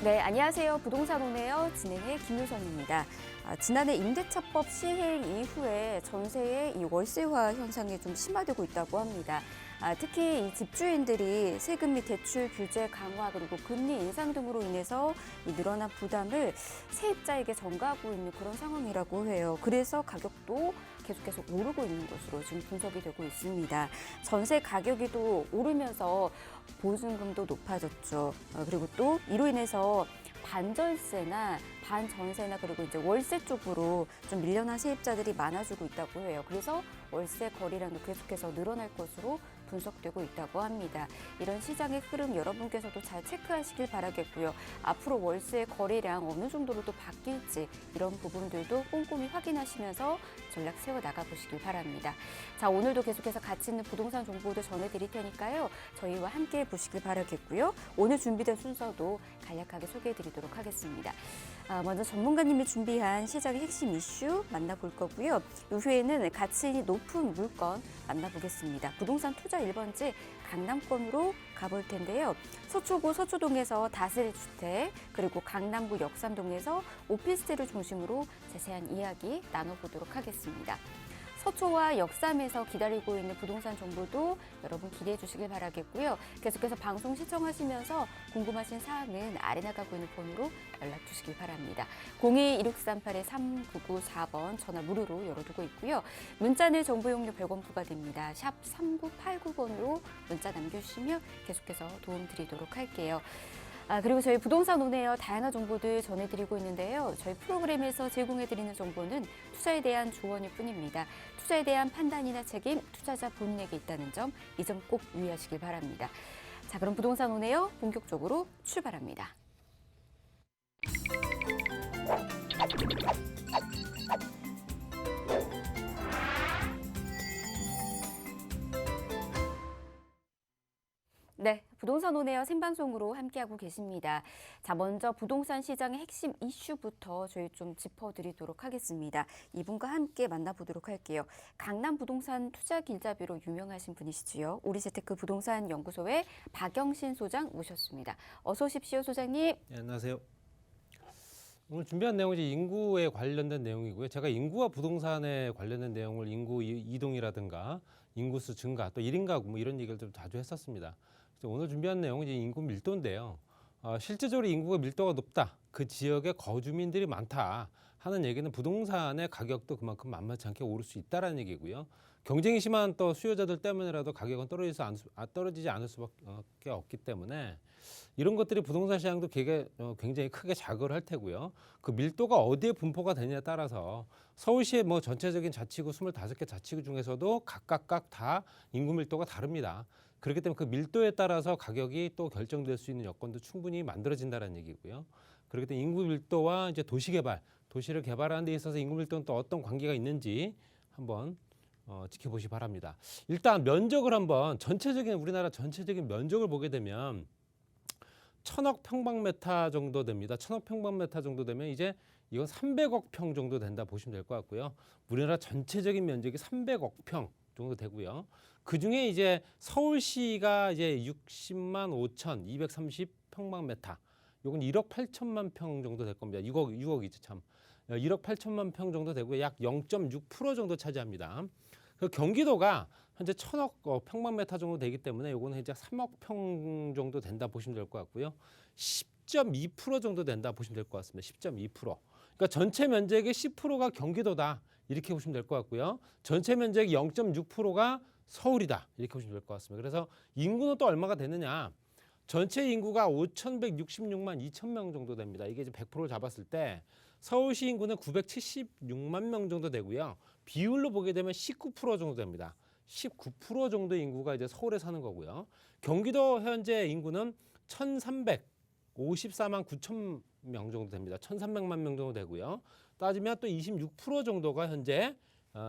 네, 안녕하세요. 부동산 오네요. 진행의 김효선입니다. 지난해 임대차법 시행 이후에 전세의 이 월세화 현상이 좀 심화되고 있다고 합니다. 특히 이 집주인들이 세금 및 대출 규제 강화 그리고 금리 인상 등으로 인해서 이 늘어난 부담을 세입자에게 전가하고 있는 그런 상황이라고 해요. 그래서 가격도 계속해서 오르고 있는 것으로 지금 분석이 되고 있습니다. 전세 가격이 또 오르면서 보증금도 높아졌죠. 그리고 또 이로 인해서 반전세나 반전세나 그리고 이제 월세 쪽으로 좀 밀려난 세입자들이 많아지고 있다고 해요. 그래서 월세 거래량도 계속해서 늘어날 것으로 분석되고 있다고 합니다. 이런 시장의 흐름 여러분께서도 잘 체크하시길 바라겠고요. 앞으로 월세 거래량 어느 정도로 또 바뀔지 이런 부분들도 꼼꼼히 확인하시면서 전략 세워 나가보시길 바랍니다. 자, 오늘도 계속해서 가치 있는 부동산 정보도 전해드릴 테니까요. 저희와 함께 보시길 바라겠고요. 오늘 준비된 순서도 간략하게 소개해드리도록 하겠습니다. 먼저 전문가님이 준비한 시장의 핵심 이슈 만나볼 거고요. 이후에는 가치 높은 물건 만나보겠습니다. 부동산 투자 1번지 강남권으로 가볼 텐데요. 서초구 서초동에서 다세대 주택, 그리고 강남구 역삼동에서 오피스텔을 중심으로 자세한 이야기 나눠보도록 하겠습니다. 서초와 역삼에서 기다리고 있는 부동산 정보도 여러분 기대해 주시길 바라겠고요. 계속해서 방송 시청하시면서 궁금하신 사항은 아래 나가고 있는 번호로 연락 주시길 바랍니다. 02-1638-3994번 전화 무료로 열어두고 있고요. 문자는 정보 용료 100원 부과됩니다. 샵 3989번으로 문자 남겨주시면 계속해서 도움 드리도록 할게요. 그리고 저희 부동산 오네요. 다양한 정보들 전해드리고 있는데요. 저희 프로그램에서 제공해드리는 정보는 투자에 대한 조언일 뿐입니다. 투자에 대한 판단이나 책임, 투자자 본인에게 있다는 점, 이 점 꼭 유의하시길 바랍니다. 자, 그럼 부동산 오네요. 본격적으로 출발합니다. 네, 부동산 오네요 생방송으로 함께하고 계십니다. 자, 먼저 부동산 시장의 핵심 이슈부터 저희 좀 짚어드리도록 하겠습니다. 이분과 함께 만나보도록 할게요. 강남 부동산 투자 길잡이로 유명하신 분이시지요. 우리재테크 부동산 연구소의 박영신 소장 모셨습니다. 어서 오십시오, 소장님. 네, 안녕하세요. 오늘 준비한 내용은 이제 인구에 관련된 내용이고요. 제가 인구와 부동산에 관련된 내용을 인구 이동이라든가 인구수 증가, 또 1인 가구 뭐 이런 얘기를 좀 자주 했었습니다. 그래서 오늘 준비한 내용은 이제 인구 밀도인데요. 실제적으로 인구가 밀도가 높다, 그 지역에 거주민들이 많다 하는 얘기는 부동산의 가격도 그만큼 만만치 않게 오를 수 있다는 얘기고요. 경쟁이 심한 또 수요자들 때문에라도 가격은 떨어지지 않을 수밖에 없기 때문에 이런 것들이 부동산 시장도 굉장히 크게 작용을 할 테고요. 그 밀도가 어디에 분포가 되냐에 따라서 서울시의 뭐 전체적인 자치구 25개 자치구 중에서도 각각 다 인구 밀도가 다릅니다. 그렇기 때문에 그 밀도에 따라서 가격이 또 결정될 수 있는 여건도 충분히 만들어진다는 얘기고요. 그렇기 때문에 인구 밀도와 이제 도시 개발, 도시를 개발하는 데 있어서 인구 밀도는 또 어떤 관계가 있는지 한번 지켜보시기 바랍니다. 일단 면적을 한번 우리나라 전체적인 면적을 보게 되면 1000억 평방미터 정도 됩니다. 1000억 평방미터 정도 되면 이제 이건 300억 평 정도 된다 보시면 될 것 같고요. 우리나라 전체적인 면적이 300억 평 정도 되고요. 그 중에 이제 서울시가 이제 60만 5,230 평방미터. 요건 1억 8천만 평 정도 될 겁니다. 6억이죠, 참. 1억 8천만 평 정도 되고요. 약 0.6% 정도 차지합니다. 그 경기도가 현재 1000억 평방미터 정도 되기 때문에 요거는 이제 3억 평 정도 된다 보시면 될 것 같고요. 10.2% 정도 된다 보시면 될 것 같습니다. 10.2%. 그러니까 전체 면적의 10%가 경기도다, 이렇게 보시면 될 것 같고요. 전체 면적의 0.6%가 서울이다, 이렇게 보시면 될 것 같습니다. 그래서 인구는 또 얼마가 되느냐? 전체 인구가 5,166만 2천 명 정도 됩니다. 이게 이제 100%를 잡았을 때 서울시 인구는 976만 명 정도 되고요. 비율로 보게 되면 19% 정도 됩니다. 19% 정도 인구가 이제 서울에 사는 거고요. 경기도 현재 인구는 1,354만 9천 명 정도 됩니다. 1,300만 명 정도 되고요. 따지면 또 26% 정도가 현재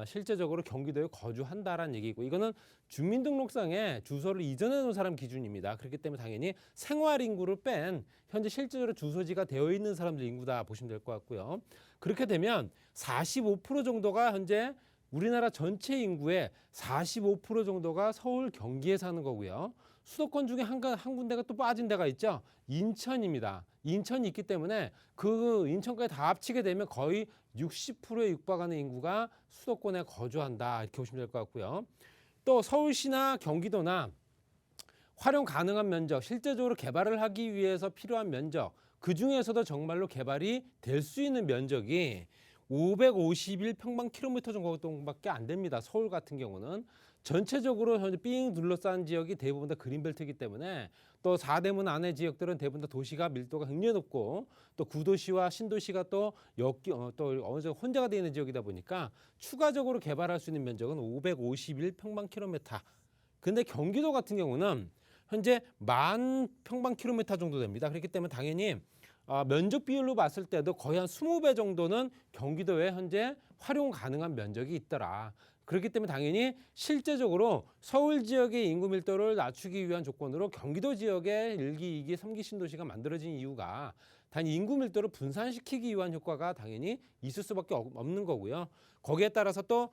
실제적으로 경기도에 거주한다라는 얘기고, 이거는 주민등록상에 주소를 이전해 놓은 사람 기준입니다. 그렇기 때문에 당연히 생활 인구를 뺀 현재 실제로 주소지가 되어 있는 사람들 인구다 보시면 될 것 같고요. 그렇게 되면 45% 정도가 현재 우리나라 전체 인구의 45% 정도가 서울, 경기에 사는 거고요. 수도권 중에 한 군데가 또 빠진 데가 있죠. 인천입니다. 인천이 있기 때문에 그 인천까지 다 합치게 되면 거의 60%에 육박하는 인구가 수도권에 거주한다. 이렇게 보시면 될 것 같고요. 또 서울시나 경기도나 활용 가능한 면적, 실제적으로 개발을 하기 위해서 필요한 면적, 그 중에서도 정말로 개발이 될 수 있는 면적이 551평방킬로미터 정도밖에 안 됩니다. 서울 같은 경우는. 전체적으로 현재 삥 둘러싼 지역이 대부분 다 그린벨트이기 때문에 또 4대문 안의 지역들은 대부분 다 도시가 밀도가 굉장히 높고 또 구도시와 신도시가 또 어느 정도 혼재가 되어 있는 지역이다 보니까 추가적으로 개발할 수 있는 면적은 551평방킬로미터. 근데 경기도 같은 경우는 현재 10,000평방킬로미터 정도 됩니다. 그렇기 때문에 당연히 면적 비율로 봤을 때도 거의 한 20배 정도는 경기도에 현재 활용 가능한 면적이 있더라. 그렇기 때문에 당연히 실제적으로 서울 지역의 인구 밀도를 낮추기 위한 조건으로 경기도 지역의 1기, 2기, 3기 신도시가 만들어진 이유가 단 인구 밀도를 분산시키기 위한 효과가 당연히 있을 수밖에 없는 거고요. 거기에 따라서 또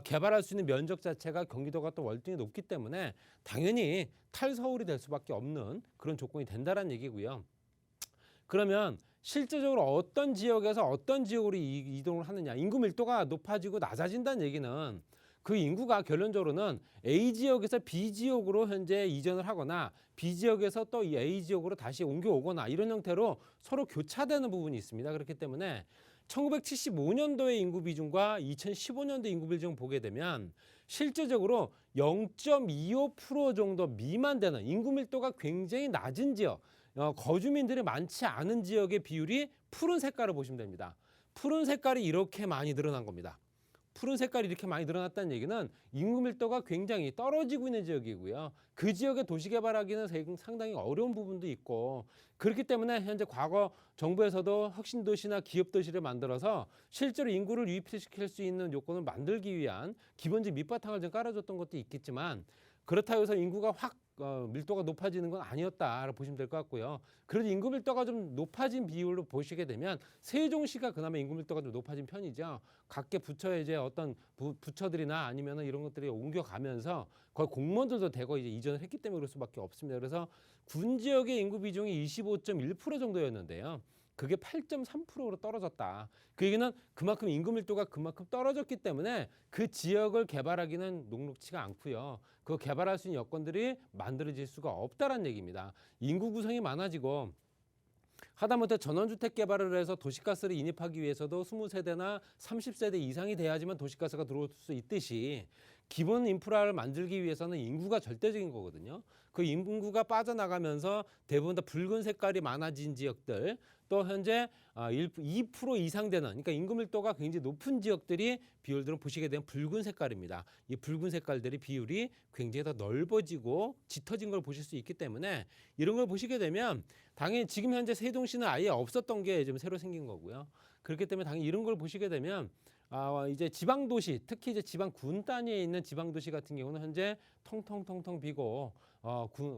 개발할 수 있는 면적 자체가 경기도가 또 월등히 높기 때문에 당연히 탈서울이 될 수밖에 없는 그런 조건이 된다는 얘기고요. 그러면 실제적으로 어떤 지역에서 어떤 지역으로 이동을 하느냐, 인구 밀도가 높아지고 낮아진다는 얘기는 그 인구가 결론적으로는 A 지역에서 B 지역으로 현재 이전을 하거나 B 지역에서 또 이 A 지역으로 다시 옮겨오거나 이런 형태로 서로 교차되는 부분이 있습니다. 그렇기 때문에 1975년도의 인구 비중과 2015년도 인구 비중 보게 되면 실제적으로 0.25% 정도 미만 되는 인구 밀도가 굉장히 낮은 지역, 거주민들이 많지 않은 지역의 비율이 푸른 색깔을 보시면 됩니다. 푸른 색깔이 이렇게 많이 늘어난 겁니다. 푸른 색깔이 이렇게 많이 늘어났다는 얘기는 인구 밀도가 굉장히 떨어지고 있는 지역이고요. 그 지역에 도시 개발하기는 상당히 어려운 부분도 있고 그렇기 때문에 현재 과거 정부에서도 혁신도시나 기업도시를 만들어서 실제로 인구를 유입시킬 수 있는 요건을 만들기 위한 기본적 밑바탕을 좀 깔아줬던 것도 있겠지만 그렇다고 해서 인구가 확 밀도가 높아지는 건 아니었다라고 보시면 될 것 같고요. 그래도 인구 밀도가 좀 높아진 비율로 보시게 되면 세종시가 그나마 인구 밀도가 좀 높아진 편이죠. 각계 부처의 이제 어떤 부처들이나 아니면은 이런 것들이 옮겨가면서 거의 공무원들도 대거 이제 이전을 했기 때문에 그럴 수밖에 없습니다. 그래서 군 지역의 인구 비중이 25.1% 정도였는데요. 그게 8.3%로 떨어졌다. 그 얘기는 그만큼 인구 밀도가 그만큼 떨어졌기 때문에 그 지역을 개발하기는 녹록치가 않고요. 그 개발할 수 있는 여건들이 만들어질 수가 없다는 얘기입니다. 인구 구성이 많아지고 하다못해 전원주택 개발을 해서 도시가스를 인입하기 위해서도 20세대나 30세대 이상이 돼야지만 도시가스가 들어올 수 있듯이 기본 인프라를 만들기 위해서는 인구가 절대적인 거거든요. 그 인구가 빠져나가면서 대부분 다 붉은 색깔이 많아진 지역들 또 현재 2% 이상 되는 그러니까 인구 밀도가 굉장히 높은 지역들이 비율들을 보시게 되면 붉은 색깔입니다. 이 붉은 색깔들이 비율이 굉장히 더 넓어지고 짙어진 걸 보실 수 있기 때문에 이런 걸 보시게 되면 당연히 지금 현재 세종시는 아예 없었던 게 좀 새로 생긴 거고요. 그렇기 때문에 당연히 이런 걸 보시게 되면 이제 지방 도시, 특히 이제 지방 군 단위에 있는 지방 도시 같은 경우는 현재 텅텅텅텅 비고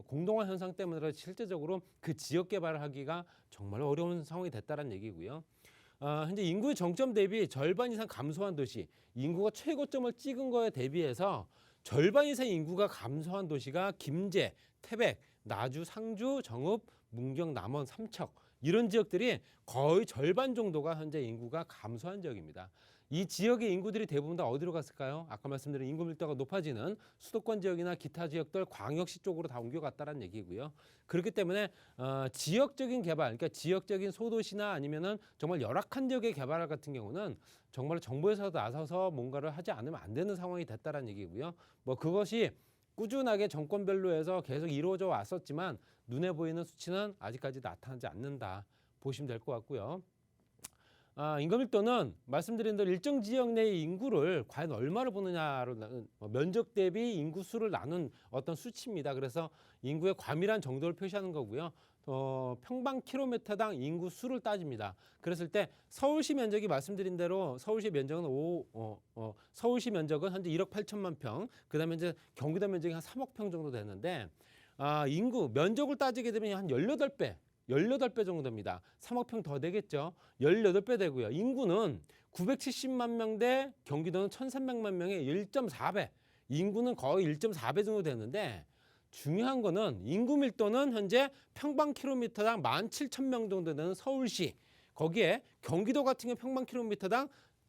공동화 현상 때문에 실제적으로 그 지역 개발을 하기가 정말 어려운 상황이 됐다는 얘기고요. 현재 인구 정점 대비 절반 이상 감소한 도시, 인구가 최고점을 찍은 거에 대비해서 절반 이상 인구가 감소한 도시가 김제, 태백, 나주, 상주, 정읍, 문경, 남원, 삼척 이런 지역들이 거의 절반 정도가 현재 인구가 감소한 지역입니다. 이 지역의 인구들이 대부분 다 어디로 갔을까요? 아까 말씀드린 인구 밀도가 높아지는 수도권 지역이나 기타 지역들 광역시 쪽으로 다 옮겨갔다는 얘기고요. 그렇기 때문에 지역적인 개발, 그러니까 지역적인 소도시나 아니면은 정말 열악한 지역의 개발 같은 경우는 정말 정부에서 나서서 뭔가를 하지 않으면 안 되는 상황이 됐다는 얘기고요. 뭐 그것이 꾸준하게 정권별로 해서 계속 이루어져 왔었지만 눈에 보이는 수치는 아직까지 나타나지 않는다 보시면 될 것 같고요. 인구 밀도는 말씀드린 대로 일정 지역 내의 인구를 과연 얼마를 보느냐로 면적 대비 인구 수를 나눈 어떤 수치입니다. 그래서 인구의 과밀한 정도를 표시하는 거고요. 평방킬로미터당 인구 수를 따집니다. 그랬을 때 서울시 면적이 말씀드린 대로 서울시 면적은 서울시 면적은 현재 1억 8천만 평, 그다음에 이제 경기도 면적이 한 3억 평 정도 되는데 인구 면적을 따지게 되면 한 18배 정도 됩니다. 3억 평 더 되겠죠. 18배 되고요. 인구는 970만 명 대 경기도는 1,300만 명의 1.4배. 인구는 거의 1.4배 정도 되는데 중요한 거는 인구 밀도는 현재 평방킬로미터당 17,000명 정도 되는 서울시. 거기에 경기도 같은 경우 평방킬로미터당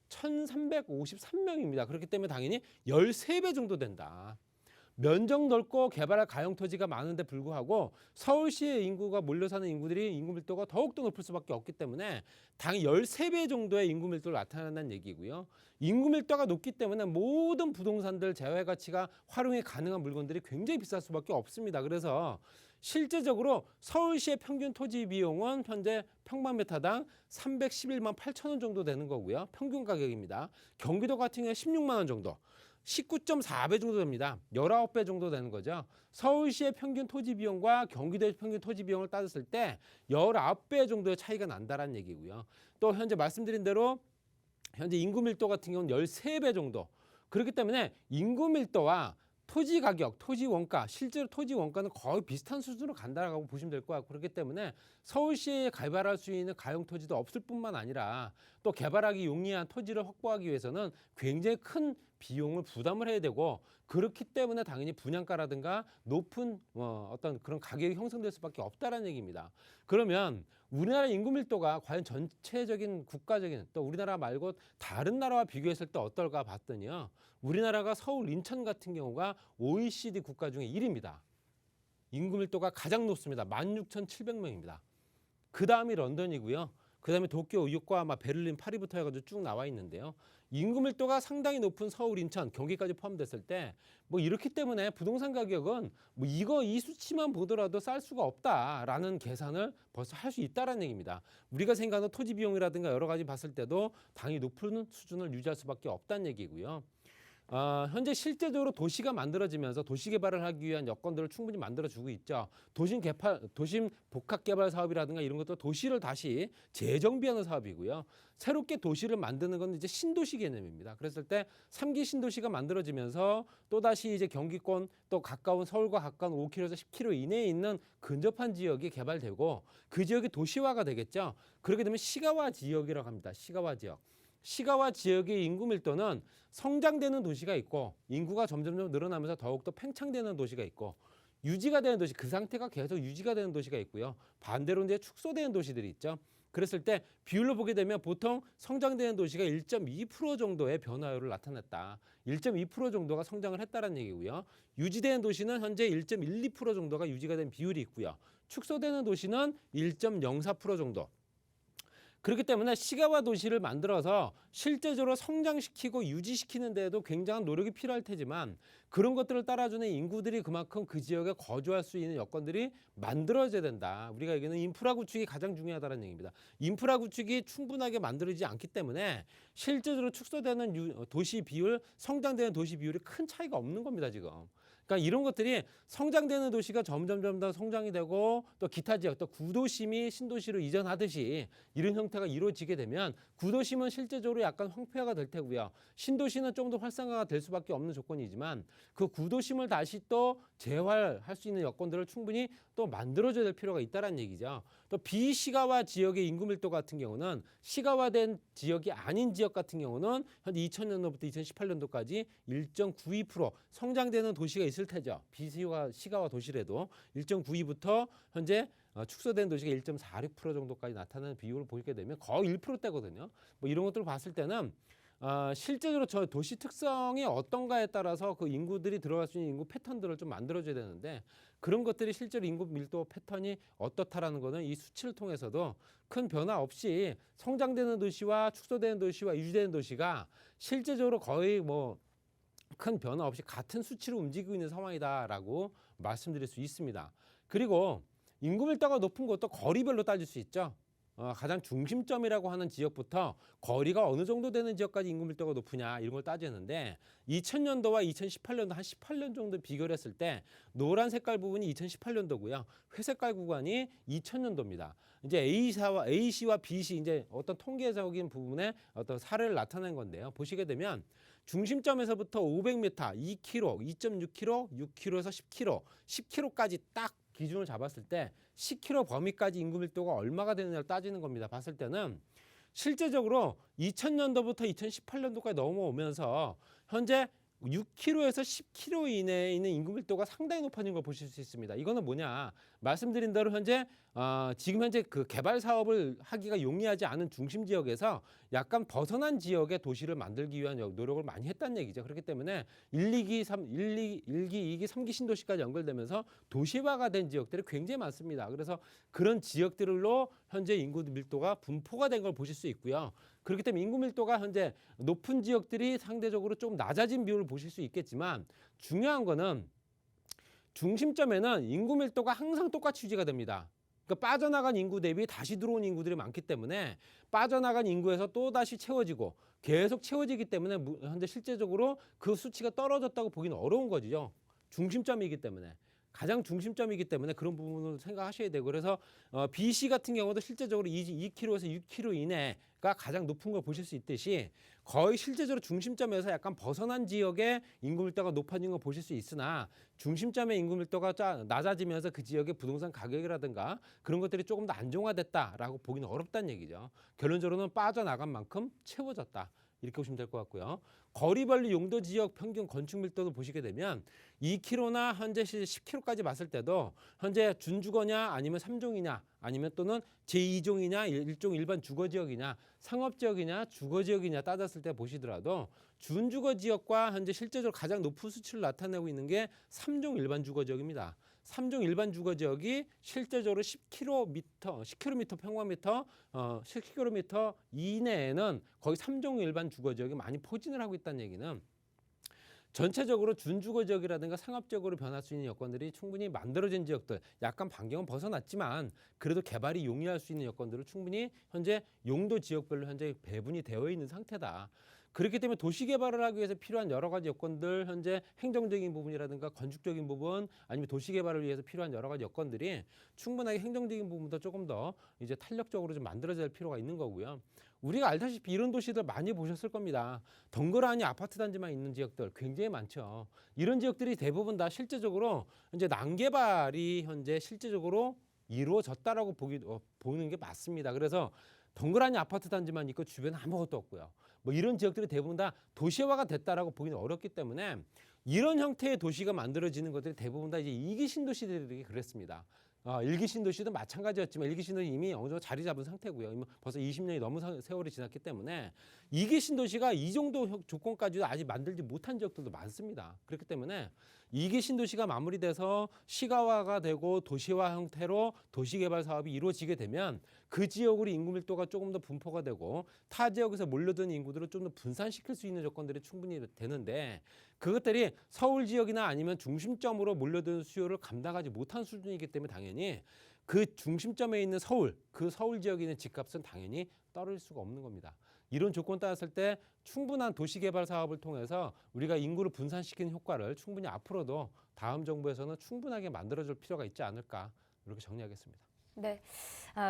1,353명입니다. 그렇기 때문에 당연히 13배 정도 된다. 면적 넓고 개발할 가용 토지가 많은데 불구하고 서울시의 인구가 몰려 사는 인구들이 인구 밀도가 더욱더 높을 수밖에 없기 때문에 당연히 13배 정도의 인구 밀도를 나타낸다는 얘기고요. 인구 밀도가 높기 때문에 모든 부동산들 재활 가치가 활용이 가능한 물건들이 굉장히 비쌀 수밖에 없습니다. 그래서 실제적으로 서울시의 평균 토지 비용은 현재 평방미터당 311만 8천 원 정도 되는 거고요. 평균 가격입니다. 경기도 같은 경우에 16만 원 정도. 19.4배 정도 됩니다. 19배 정도 되는 거죠. 서울시의 평균 토지 비용과 경기도의 평균 토지 비용을 따졌을 때 19배 정도의 차이가 난다는 얘기고요. 또 현재 말씀드린 대로 현재 인구 밀도 같은 경우는 13배 정도. 그렇기 때문에 인구 밀도와 토지 가격, 토지 원가, 실제로 토지 원가는 거의 비슷한 수준으로 간다라고 보시면 될 것 같고 그렇기 때문에 서울시에 개발할 수 있는 가용 토지도 없을 뿐만 아니라 또 개발하기 용이한 토지를 확보하기 위해서는 굉장히 큰 비용을 부담을 해야 되고 그렇기 때문에 당연히 분양가라든가 높은 어떤 그런 가격이 형성될 수밖에 없다라는 얘기입니다. 그러면 우리나라 인구 밀도가 과연 전체적인 국가적인 또 우리나라 말고 다른 나라와 비교했을 때 어떨까 봤더니요. 우리나라가 서울, 인천 같은 경우가 OECD 국가 중에 1위입니다. 인구 밀도가 가장 높습니다. 16,700명입니다. 그 다음이 런던이고요. 그 다음에 도쿄, 요코하마, 베를린, 파리부터 해가지고 쭉 나와 있는데요. 인구 밀도가 상당히 높은 서울, 인천, 경기까지 포함됐을 때 뭐 이렇기 때문에 부동산 가격은 뭐 이 수치만 보더라도 쌀 수가 없다라는 계산을 벌써 할 수 있다라는 얘기입니다. 우리가 생각하는 토지 비용이라든가 여러 가지 봤을 때도 당연히 높은 수준을 유지할 수밖에 없다는 얘기고요. 현재 실제적으로 도시가 만들어지면서 도시 개발을 하기 위한 여건들을 충분히 만들어주고 있죠. 도심 복합 개발 사업이라든가 이런 것도 도시를 다시 재정비하는 사업이고요. 새롭게 도시를 만드는 건 이제 신도시 개념입니다. 그랬을 때 3기 신도시가 만들어지면서 또다시 이제 경기권 또 가까운 서울과 가까운 5km에서 10km 이내에 있는 근접한 지역이 개발되고 그 지역이 도시화가 되겠죠. 그렇게 되면 시가화 지역이라고 합니다. 시가화 지역. 시가와 지역의 인구 밀도는 성장되는 도시가 있고 인구가 점점 늘어나면서 더욱더 팽창되는 도시가 있고 유지가 되는 도시, 그 상태가 계속 유지가 되는 도시가 있고요. 반대로 이제 축소되는 도시들이 있죠. 그랬을 때 비율로 보게 되면 보통 성장되는 도시가 1.2% 정도의 변화율을 나타냈다. 1.2% 정도가 성장을 했다는 얘기고요. 유지되는 도시는 현재 1.12% 정도가 유지가 된 비율이 있고요. 축소되는 도시는 1.04% 정도. 그렇기 때문에 시가화 도시를 만들어서 실제적으로 성장시키고 유지시키는 데에도 굉장한 노력이 필요할 테지만 그런 것들을 따라주는 인구들이 그만큼 그 지역에 거주할 수 있는 여건들이 만들어져야 된다. 우리가 얘기하는 인프라 구축이 가장 중요하다는 얘기입니다. 인프라 구축이 충분하게 만들어지지 않기 때문에 실제적으로 축소되는 도시 비율, 성장되는 도시 비율이 큰 차이가 없는 겁니다, 지금. 그러니까 이런 것들이 성장되는 도시가 점점 더 성장이 되고 또 기타 지역, 또 구도심이 신도시로 이전하듯이 이런 형태가 이루어지게 되면 구도심은 실제적으로 약간 황폐화가 될 테고요. 신도시는 좀 더 활성화가 될 수밖에 없는 조건이지만 그 구도심을 다시 또 재활할 수 있는 여건들을 충분히 또 만들어줘야 될 필요가 있다는 얘기죠. 또 비시가화 지역의 인구 밀도 같은 경우는 시가화된 지역이 아닌 지역 같은 경우는 현재 2000년도부터 2018년도까지 1.92% 성장되는 도시가 있을 테죠. 비시가화 도시라도 1.92부터 현재 축소된 도시가 1.46% 정도까지 나타나는 비율을 보게 되면 거의 1%대거든요. 뭐 이런 것들을 봤을 때는 실제적으로 저 도시 특성이 어떤가에 따라서 그 인구들이 들어갈 수 있는 인구 패턴들을 좀 만들어줘야 되는데 그런 것들이 실제로 인구 밀도 패턴이 어떻다라는 거는 이 수치를 통해서도 큰 변화 없이 성장되는 도시와 축소되는 도시와 유지되는 도시가 실제적으로 거의 뭐 큰 변화 없이 같은 수치로 움직이고 있는 상황이다라고 말씀드릴 수 있습니다. 그리고 인구 밀도가 높은 것도 거리별로 따질 수 있죠. 가장 중심점이라고 하는 지역부터 거리가 어느 정도 되는 지역까지 인구 밀도가 높으냐 이런 걸 따지는데 2000년도와 2018년도 한 18년 정도 비교를 했을 때 노란 색깔 부분이 2018년도고요. 회색깔 구간이 2000년도입니다. 이제 A시와 B시 이제 어떤 통계적인 부분에 어떤 사례를 나타낸 건데요. 보시게 되면 중심점에서부터 500m, 2km, 2.6km, 6km에서 10km, 10km까지 딱 기준을 잡았을 때 10km 범위까지 인구 밀도가 얼마가 되느냐를 따지는 겁니다. 봤을 때는 실제적으로 2000년도부터 2018년도까지 넘어오면서 현재 6km에서 10km 이내에 있는 인구 밀도가 상당히 높아진 걸 보실 수 있습니다. 이거는 뭐냐? 말씀드린 대로 현재 지금 현재 그 개발 사업을 하기가 용이하지 않은 중심 지역에서 약간 벗어난 지역의 도시를 만들기 위한 노력을 많이 했다는 얘기죠. 그렇기 때문에 1기, 2기, 3기 신도시까지 연결되면서 도시화가 된 지역들이 굉장히 많습니다. 그래서 그런 지역들로 현재 인구 밀도가 분포가 된 걸 보실 수 있고요. 그렇기 때문에 인구 밀도가 현재 높은 지역들이 상대적으로 좀 낮아진 비율을 보실 수 있겠지만 중요한 거는 중심점에는 인구 밀도가 항상 똑같이 유지가 됩니다. 그러니까 빠져나간 인구 대비 다시 들어온 인구들이 많기 때문에 빠져나간 인구에서 또 다시 채워지고 계속 채워지기 때문에 현재 실제적으로 그 수치가 떨어졌다고 보기는 어려운 거죠. 중심점이기 때문에. 가장 중심점이기 때문에 그런 부분을 생각하셔야 되고 그래서 BC 같은 경우도 실제적으로 2km에서 6km 이내가 가장 높은 걸 보실 수 있듯이 거의 실제적으로 중심점에서 약간 벗어난 지역의 인구 밀도가 높아진 걸 보실 수 있으나 중심점의 인구 밀도가 낮아지면서 그 지역의 부동산 가격이라든가 그런 것들이 조금 더 안정화됐다라고 보기는 어렵다는 얘기죠. 결론적으로는 빠져나간 만큼 채워졌다. 이렇게 보시면 될 것 같고요. 거리별로 용도 지역 평균 건축 밀도도 보시게 되면 2km나 현재 10km까지 봤을 때도 현재 준주거냐 아니면 3종이냐 아니면 또는 제2종이냐 1종 일반 주거 지역이냐 상업 지역이냐 주거 지역이냐 따졌을 때 보시더라도 준주거 지역과 현재 실제적으로 가장 높은 수치를 나타내고 있는 게 3종 일반 주거 지역입니다. 3종 일반 주거 지역이 실제적으로 10km 평방미터 10km 이내에는 거의 3종 일반 주거 지역이 많이 포진을 하고 있다는 얘기는 전체적으로 준주거 지역이라든가 상업적으로 변할 수 있는 여건들이 충분히 만들어진 지역들, 약간 반경은 벗어났지만 그래도 개발이 용이할 수 있는 여건들을 충분히 현재 용도 지역별로 현재 배분이 되어 있는 상태다. 그렇기 때문에 도시 개발을 하기 위해서 필요한 여러 가지 여건들, 현재 행정적인 부분이라든가 건축적인 부분, 아니면 도시 개발을 위해서 필요한 여러 가지 여건들이 충분하게 행정적인 부분도 조금 더 이제 탄력적으로 좀 만들어질 필요가 있는 거고요. 우리가 알다시피 이런 도시들 많이 보셨을 겁니다. 덩그러니 아파트 단지만 있는 지역들 굉장히 많죠. 이런 지역들이 대부분 다 실제적으로 이제 난개발이 현재 실제적으로 이루어졌다라고 보는 게 맞습니다. 그래서 덩그러니 아파트 단지만 있고 주변에 아무것도 없고요. 뭐 이런 지역들이 대부분 다 도시화가 됐다라고 보기는 어렵기 때문에 이런 형태의 도시가 만들어지는 것들이 대부분 다 이제 2기 신도시들이 그랬습니다. 1기 신도시도 마찬가지였지만 1기 신도시 이미 어느 정도 자리 잡은 상태고요. 벌써 20년이 넘은 세월이 지났기 때문에 2기 신도시가 이 정도 조건까지도 아직 만들지 못한 지역들도 많습니다. 그렇기 때문에 2기 신도시가 마무리돼서 시가화가 되고 도시화 형태로 도시개발 사업이 이루어지게 되면 그 지역으로 인구 밀도가 조금 더 분포가 되고 타 지역에서 몰려드는 인구들을 좀 더 분산시킬 수 있는 조건들이 충분히 되는데 그것들이 서울 지역이나 아니면 중심점으로 몰려드는 수요를 감당하지 못한 수준이기 때문에 당연히 그 중심점에 있는 서울, 그 서울 지역에 있는 집값은 당연히 떨어질 수가 없는 겁니다. 이런 조건 따랐을 때 충분한 도시개발 사업을 통해서 우리가 인구를 분산시키는 효과를 충분히 앞으로도 다음 정부에서는 충분하게 만들어줄 필요가 있지 않을까 이렇게 정리하겠습니다. 네,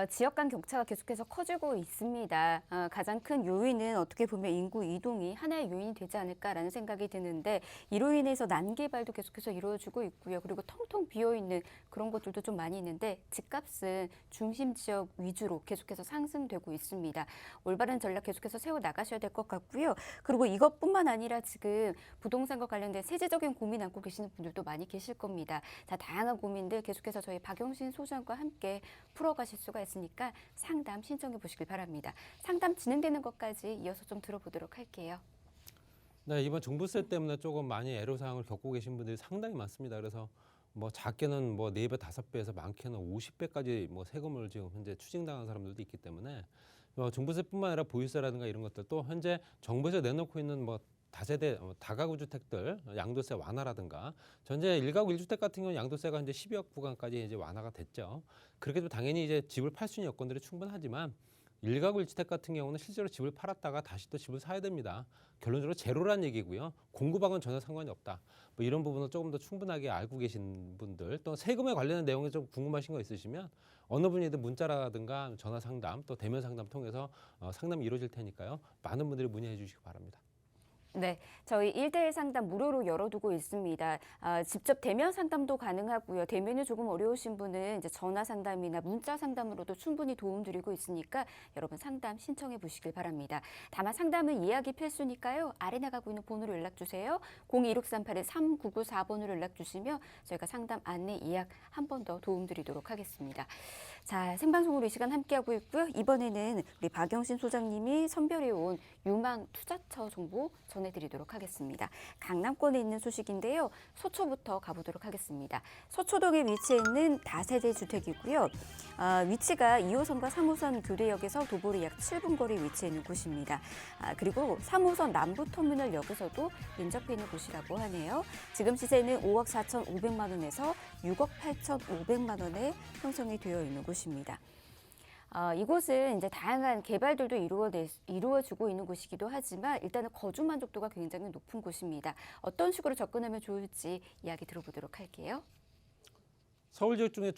지역 간 격차가 계속해서 커지고 있습니다. 가장 큰 요인은 어떻게 보면 인구 이동이 하나의 요인이 되지 않을까라는 생각이 드는데 이로 인해서 난개발도 계속해서 이루어지고 있고요. 그리고 텅텅 비어있는 그런 것들도 좀 많이 있는데 집값은 중심 지역 위주로 계속해서 상승되고 있습니다. 올바른 전략 계속해서 세워나가셔야 될 것 같고요. 그리고 이것뿐만 아니라 지금 부동산과 관련된 세제적인 고민 안고 계시는 분들도 많이 계실 겁니다. 자, 다양한 고민들 계속해서 저희 박영신 소장과 함께 풀어가실 수가 있으니까 상담 신청해 보시길 바랍니다. 상담 진행되는 것까지 이어서 좀 들어보도록 할게요. 네, 이번 종부세 때문에 조금 많이 애로사항을 겪고 계신 분들이 상당히 많습니다. 그래서 뭐 작게는 뭐 4배, 5배에서 많게는 50배까지 뭐 세금을 지금 현재 추징당한 사람들도 있기 때문에 종부세뿐만 아니라 보유세라든가 이런 것들 또 현재 정부에서 내놓고 있는 뭐 다세대 다가구 주택들 양도세 완화라든가 전제 1가구 1주택 같은 경우는 양도세가 이제 12억 구간까지 이제 완화가 됐죠. 그렇게 되면 당연히 이제 집을 팔 수 있는 여건들이 충분하지만 1가구 1주택 같은 경우는 실제로 집을 팔았다가 다시 또 집을 사야 됩니다. 결론적으로 제로란 얘기고요. 공급하고는 전혀 상관이 없다. 뭐 이런 부분을 조금 더 충분하게 알고 계신 분들 또 세금에 관련된 내용이 좀 궁금하신 거 있으시면 어느 분이든 문자라든가 전화 상담 또 대면 상담 통해서 상담이 이루어질 테니까요. 많은 분들이 문의해 주시기 바랍니다. 네, 저희 1대1 상담 무료로 열어두고 있습니다. 직접 대면 상담도 가능하고요. 대면이 조금 어려우신 분은 이제 전화 상담이나 문자 상담으로도 충분히 도움드리고 있으니까 여러분 상담 신청해 보시길 바랍니다. 다만 상담은 예약이 필수니까요. 아래 나가고 있는 번호로 연락 주세요. 0263-3994번으로 연락 주시면 저희가 상담 안내 예약 한 번 더 도움드리도록 하겠습니다. 자, 생방송으로 이 시간 함께하고 있고요. 이번에는 우리 박영신 소장님이 선별해온 유망 투자처 정보 전해드리도록 하겠습니다. 강남권에 있는 소식인데요. 서초부터 가보도록 하겠습니다. 서초동에 위치해 있는 다세대 주택이고요. 위치가 2호선과 3호선 교대역에서 도보로 약 7분 거리에 위치해 있는 곳입니다. 그리고 3호선 남부터미널역에서도 인접해 있는 곳이라고 하네요. 지금 시세는 5억 4,500만 원에서 6억 8,500만 원에 형성이 되어 있는 곳입니다. 이곳은 이제 다양한 개발들도 이루어지고 있는 곳이기도 하지만 일단은 거주 만족도가 굉장히 높은 곳입니다. 어떤 식으로 접근하면 좋을지 이야기 들어보도록 할게요. 서울 지역 중에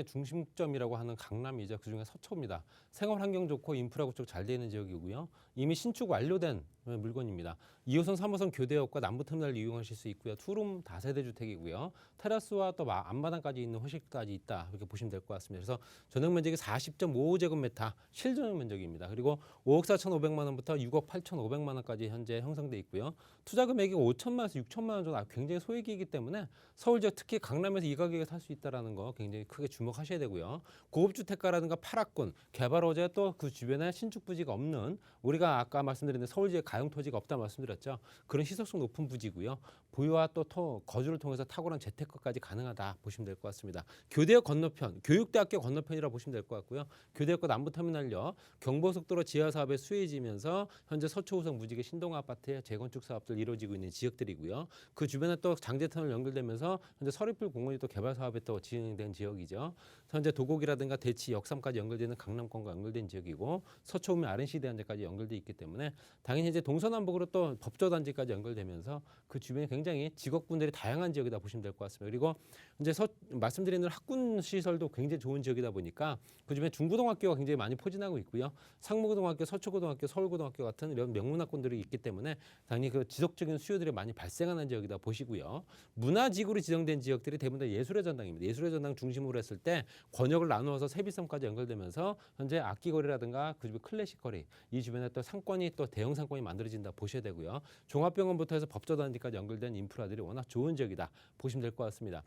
중심점이라고 하는 강남이죠. 그중에 서초입니다. 생활 환경 좋고 인프라 구축 잘 되어 있는 지역이고요. 이미 신축 완료된 물건입니다. 2호선, 3호선 교대역과 남부터미널 이용하실 수 있고요. 투룸 다세대 주택이고요. 테라스와 또 앞마당까지 있는 호실까지 있다. 이렇게 보시면 될 것 같습니다. 그래서 전용 면적이 40.55제곱미터 실전용 면적입니다. 그리고 5억 4,500만 원부터 6억 8,500만 원까지 현재 형성돼 있고요. 투자 금액이 5천만 원에서 6천만 원 정도 굉장히 소액이기 때문에 서울 지역 특히 강남에서 이 가격에 살 수 있다라는 거 굉장히 크게 주목하셔야 되고요. 고급주택가라든가 8학군, 개발호재 또 그 주변에 신축 부지가 없는 우리가 아까 말씀드린 서울 지역 가용 토지가 없다 말씀드렸죠. 그런 희석성 높은 부지고요. 보유와 또 거주를 통해서 탁월한 재테크까지 가능하다 보시면 될 것 같습니다. 교대역 건너편, 교육대학교 건너편이라고 보시면 될 것 같고요. 교대역과 남부터미널역, 경부고속도로 지하사업에 수혜지면서 현재 서초우성 무지개 신동아파트의 재건축 사업들 이루어지고 있는 지역들이고요. 그 주변에 또 장제터널 연결되면서 현재 서리풀 공원이 또 개발 사업에 또 진행된 지역이죠. 현재 도곡이라든가 대치, 역삼까지 연결되는 강남권과 연결된 지역이고 서초우면 RNC 대안제까지 연결돼 있기 때문에 당연히 이제 동서남북으로 또 법조단지까지 연결되면서 그 주변에 굉장히 직업군들이 다양한 지역이다 보시면 될 것 같습니다. 그리고 이제 말씀드리는 학군 시설도 굉장히 좋은 지역이다 보니까 그 주변에 중고등학교가 굉장히 많이 포진하고 있고요. 상무고등학교, 서초고등학교, 서울고등학교 같은 이런 명문학군들이 있기 때문에 당연히 그 지속적인 수요들이 많이 발생하는 지역이다 보시고요. 문화지구로 지정된 지역들이 대부분 다 예술의 전당입니다. 예술의 전당 중심으로 했을 때 권역을 나누어서 세비섬까지 연결되면서 현재 악기거리라든가 그 주변 클래식 거리 이 주변에 또 상권이 또 대형 상권이 만들어진다 보셔야 되고요. 종합병원부터 해서 법조단지까지 연결된 인프라들이 워낙 좋은 지역이다 보시면 될 것 같습니다.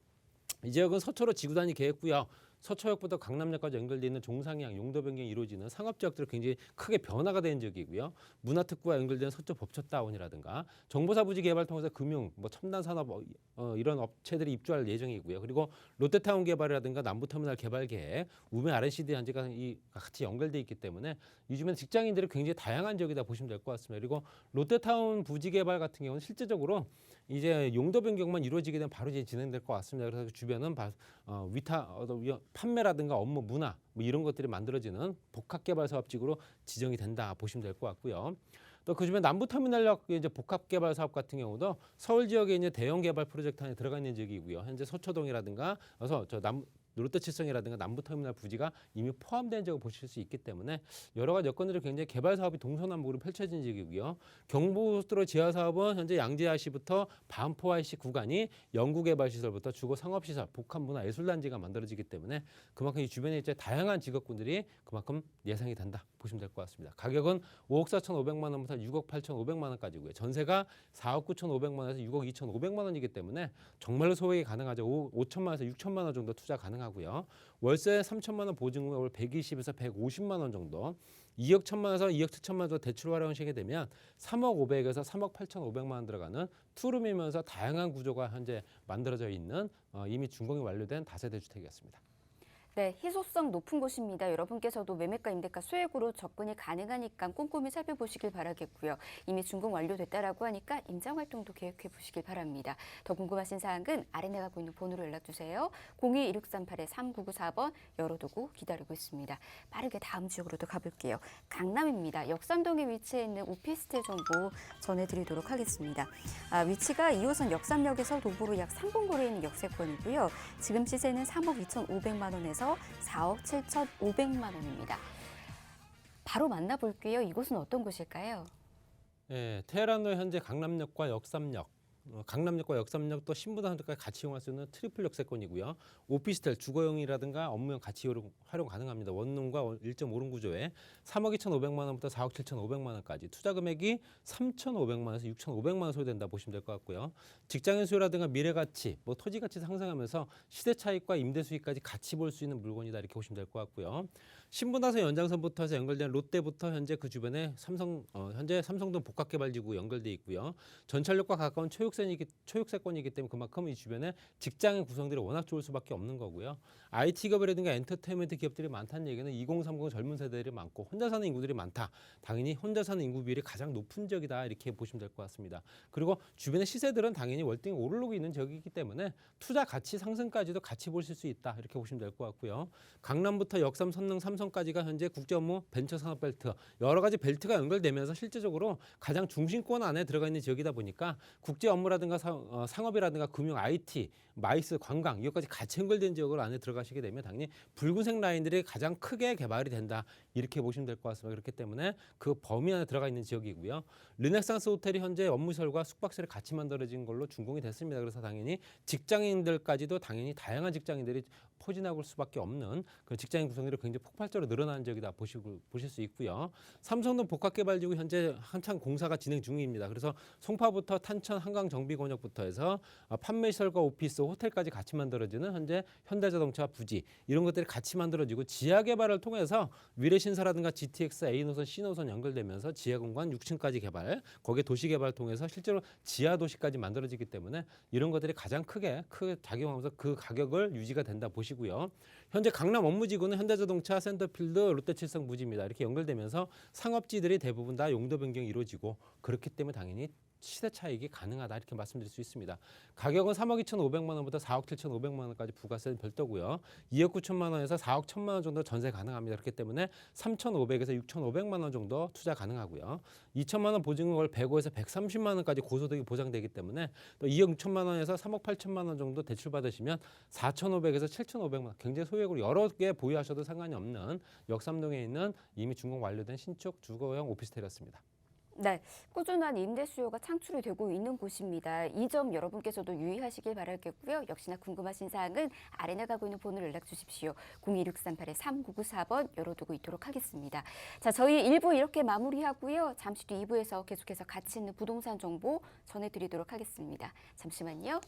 이 지역은 서초로 지구단위 계획구역, 서초역부터 강남역까지 연결되어 있는 종상향, 용도 변경이 이루어지는 상업지역들이 굉장히 크게 변화가 되는 지역이고요. 문화특구와 연결된 서초 법초다운이라든가 정보사부지 개발 통해서 금융, 첨단산업 이런 업체들이 입주할 예정이고요. 그리고 롯데타운 개발이라든가 남부터미널 개발 계획, 우메 RNCD 단지가 같이 연결돼 있기 때문에 요즘엔 직장인들이 굉장히 다양한 지역이다 보시면 될 것 같습니다. 그리고 롯데타운 부지 개발 같은 경우는 실제적으로 이제 용도 변경만 이루어지게 되면 바로 이제 진행될 것 같습니다. 그래서 주변은 판매라든가 업무 문화 이런 것들이 만들어지는 복합개발 사업지구로 지정이 된다 보시면 될 것 같고요. 또 그 주변 남부터미널역 이제 복합개발 사업 같은 경우도 서울 지역에 이제 대형 개발 프로젝트 안에 들어가 있는 지역이고요. 현재 서초동이라든가 롯데칠성이라든가 남부터미널 부지가 이미 포함된 지역을 보실 수 있기 때문에 여러 가지 여건들이 굉장히 개발 사업이 동서남북으로 펼쳐진 지역이고요. 경부고속도로 지하 사업은 현재 양재IC부터 반포IC 구간이 연구개발시설부터 주거상업시설, 복합문화 예술단지가 만들어지기 때문에 그만큼 이 주변에 이제 다양한 직업군들이 그만큼 예상이 된다 보시면 될 것 같습니다. 가격은 5억 4,500만 원부터 6억 8,500만 원까지고요. 전세가 4억 9,500만 원에서 6억 2,500만 원이기 때문에 정말로 소액이 가능하죠. 5천만 원에서 6천만 원 정도 투자 가능하고요. 월세 3천만 원 보증금을 월 120에서 150만 원 정도, 2억 1천만 원에서 2억 7천만 원 정도 대출 활용하시게 되면 3억 500에서 3억 8,500만 원 들어가는 투룸이면서 다양한 구조가 현재 만들어져 있는 이미 준공이 완료된 다세대 주택이었습니다. 네, 희소성 높은 곳입니다. 여러분께서도 매매가 임대가 수액으로 접근이 가능하니까 꼼꼼히 살펴보시길 바라겠고요. 이미 준공 완료됐다라고 하니까 임장 활동도 계획해 보시길 바랍니다. 더 궁금하신 사항은 아래 나가고 있는 번호로 연락 주세요. 02-1638-3994번 열어두고 기다리고 있습니다. 빠르게 다음 지역으로도 가볼게요. 강남입니다. 역삼동에 위치해 있는 오피스텔 정보 전해드리도록 하겠습니다. 위치가 2호선 역삼역에서 도보로 약 3분 거리에 있는 역세권이고요. 지금 시세는 3억 2,500만 원에서 4억 7,500만 원입니다. 바로 만나볼게요. 이곳은 어떤 곳일까요? 예, 테헤란로 현재 강남역과 역삼역, 강남역과 역삼역 또 신부단까지 같이 이용할 수 있는 트리플 역세권이고요. 오피스텔 주거용이라든가 업무용 같이 활용 가능합니다. 원룸과 1.5룸 구조에 3억 2,500만 원부터 4억 7,500만 원까지 투자 금액이 3,500만 원에서 6,500만 원 소요된다 보시면 될 것 같고요. 직장인 수요라든가 미래 가치, 뭐 토지 가치 상승하면서 시대 차익과 임대 수익까지 같이 볼 수 있는 물건이다 이렇게 보시면 될 것 같고요. 신분당선 연장선부터 해서 연결된 롯데부터 현재 그 주변에 현재 삼성동 복합개발지구 연결돼 있고요. 전철역과 가까운 초육세권이기 때문에 그만큼 이 주변에 직장인 구성들이 워낙 좋을 수밖에 없는 거고요. IT 기업이라든가 엔터테인먼트 기업들이 많다는 얘기는 2030 젊은 세대들이 많고 혼자 사는 인구들이 많다. 당연히 혼자 사는 인구 비율이 가장 높은 지역이다 이렇게 보시면 될 것 같습니다. 그리고 주변의 시세들은 당연히 월등히 오르고 있는 지역이기 때문에 투자 가치 상승까지도 같이 보실 수 있다 이렇게 보시면 될 것 같고요. 강남부터 역삼, 선릉, 삼성까지가 현재 국제업무 벤처산업벨트 여러 가지 벨트가 연결되면서 실제적으로 가장 중심권 안에 들어가 있는 지역이다 보니까 국제 업무라든가 상업이라든가 금융, IT, 마이스, 관광 이것까지 같이 연결된 지역을 안에 들어가시게 되면 당연히 붉은색 라인들이 가장 크게 개발이 된다 이렇게 보시면 될 것 같습니다. 그렇기 때문에 그 범위 안에 들어가 있는 지역이고요. 르네상스 호텔이 현재 업무시설과 숙박시설이 같이 만들어진 걸로 준공이 됐습니다. 그래서 당연히 직장인들까지도 당연히 다양한 직장인들이 포진하고 올 수밖에 없는 그 직장인 구성들이 굉장히 폭발적으로 늘어나는 지역이다 보실 수 있고요. 삼성동 복합개발지구 현재 한창 공사가 진행 중입니다. 그래서 송파부터 탄천 한강정비권역부터 해서 판매시설과 오피스, 호텔까지 같이 만들어지는 현재 현대자동차 부지 이런 것들이 같이 만들어지고 지하 개발을 통해서 미래신사라든가 GTX, A노선, C노선 연결되면서 지하 공간 6층까지 개발, 거기에 도시 개발을 통해서 실제로 지하 도시까지 만들어지기 때문에 이런 것들이 가장 크게 작용하면서 그 가격을 유지가 된다 보시고요. 현재 강남 업무지구는 현대자동차, 센터필드, 롯데칠성 부지입니다. 이렇게 연결되면서 상업지들이 대부분 다 용도 변경이 이루어지고 그렇기 때문에 당연히 시세 차익이 가능하다 이렇게 말씀드릴 수 있습니다. 가격은 3억 2,500만 원부터 4억 7,500만 원까지 부가세는 별도고요. 2억 9천만 원에서 4억 1천만 원 정도 전세 가능합니다. 그렇기 때문에 3,500에서 6,500만 원 정도 투자 가능하고요. 2천만 원 보증금을 105에서 130만 원까지 고소득이 보장되기 때문에 또 2억 6천만 원에서 3억 8천만 원 정도 대출 받으시면 4,500에서 7,500만 원 굉장히 소액으로 여러 개 보유하셔도 상관이 없는 역삼동에 있는 이미 준공 완료된 신축 주거용 오피스텔이었습니다. 네, 꾸준한 임대 수요가 창출이 되고 있는 곳입니다. 이 점 여러분께서도 유의하시길 바라겠고요. 역시나 궁금하신 사항은 아래 나가고 있는 번호로 연락 주십시오. 02638-3994번 열어두고 있도록 하겠습니다. 자, 저희 1부 이렇게 마무리하고요. 잠시 뒤 2부에서 계속해서 가치 있는 부동산 정보 전해드리도록 하겠습니다. 잠시만요.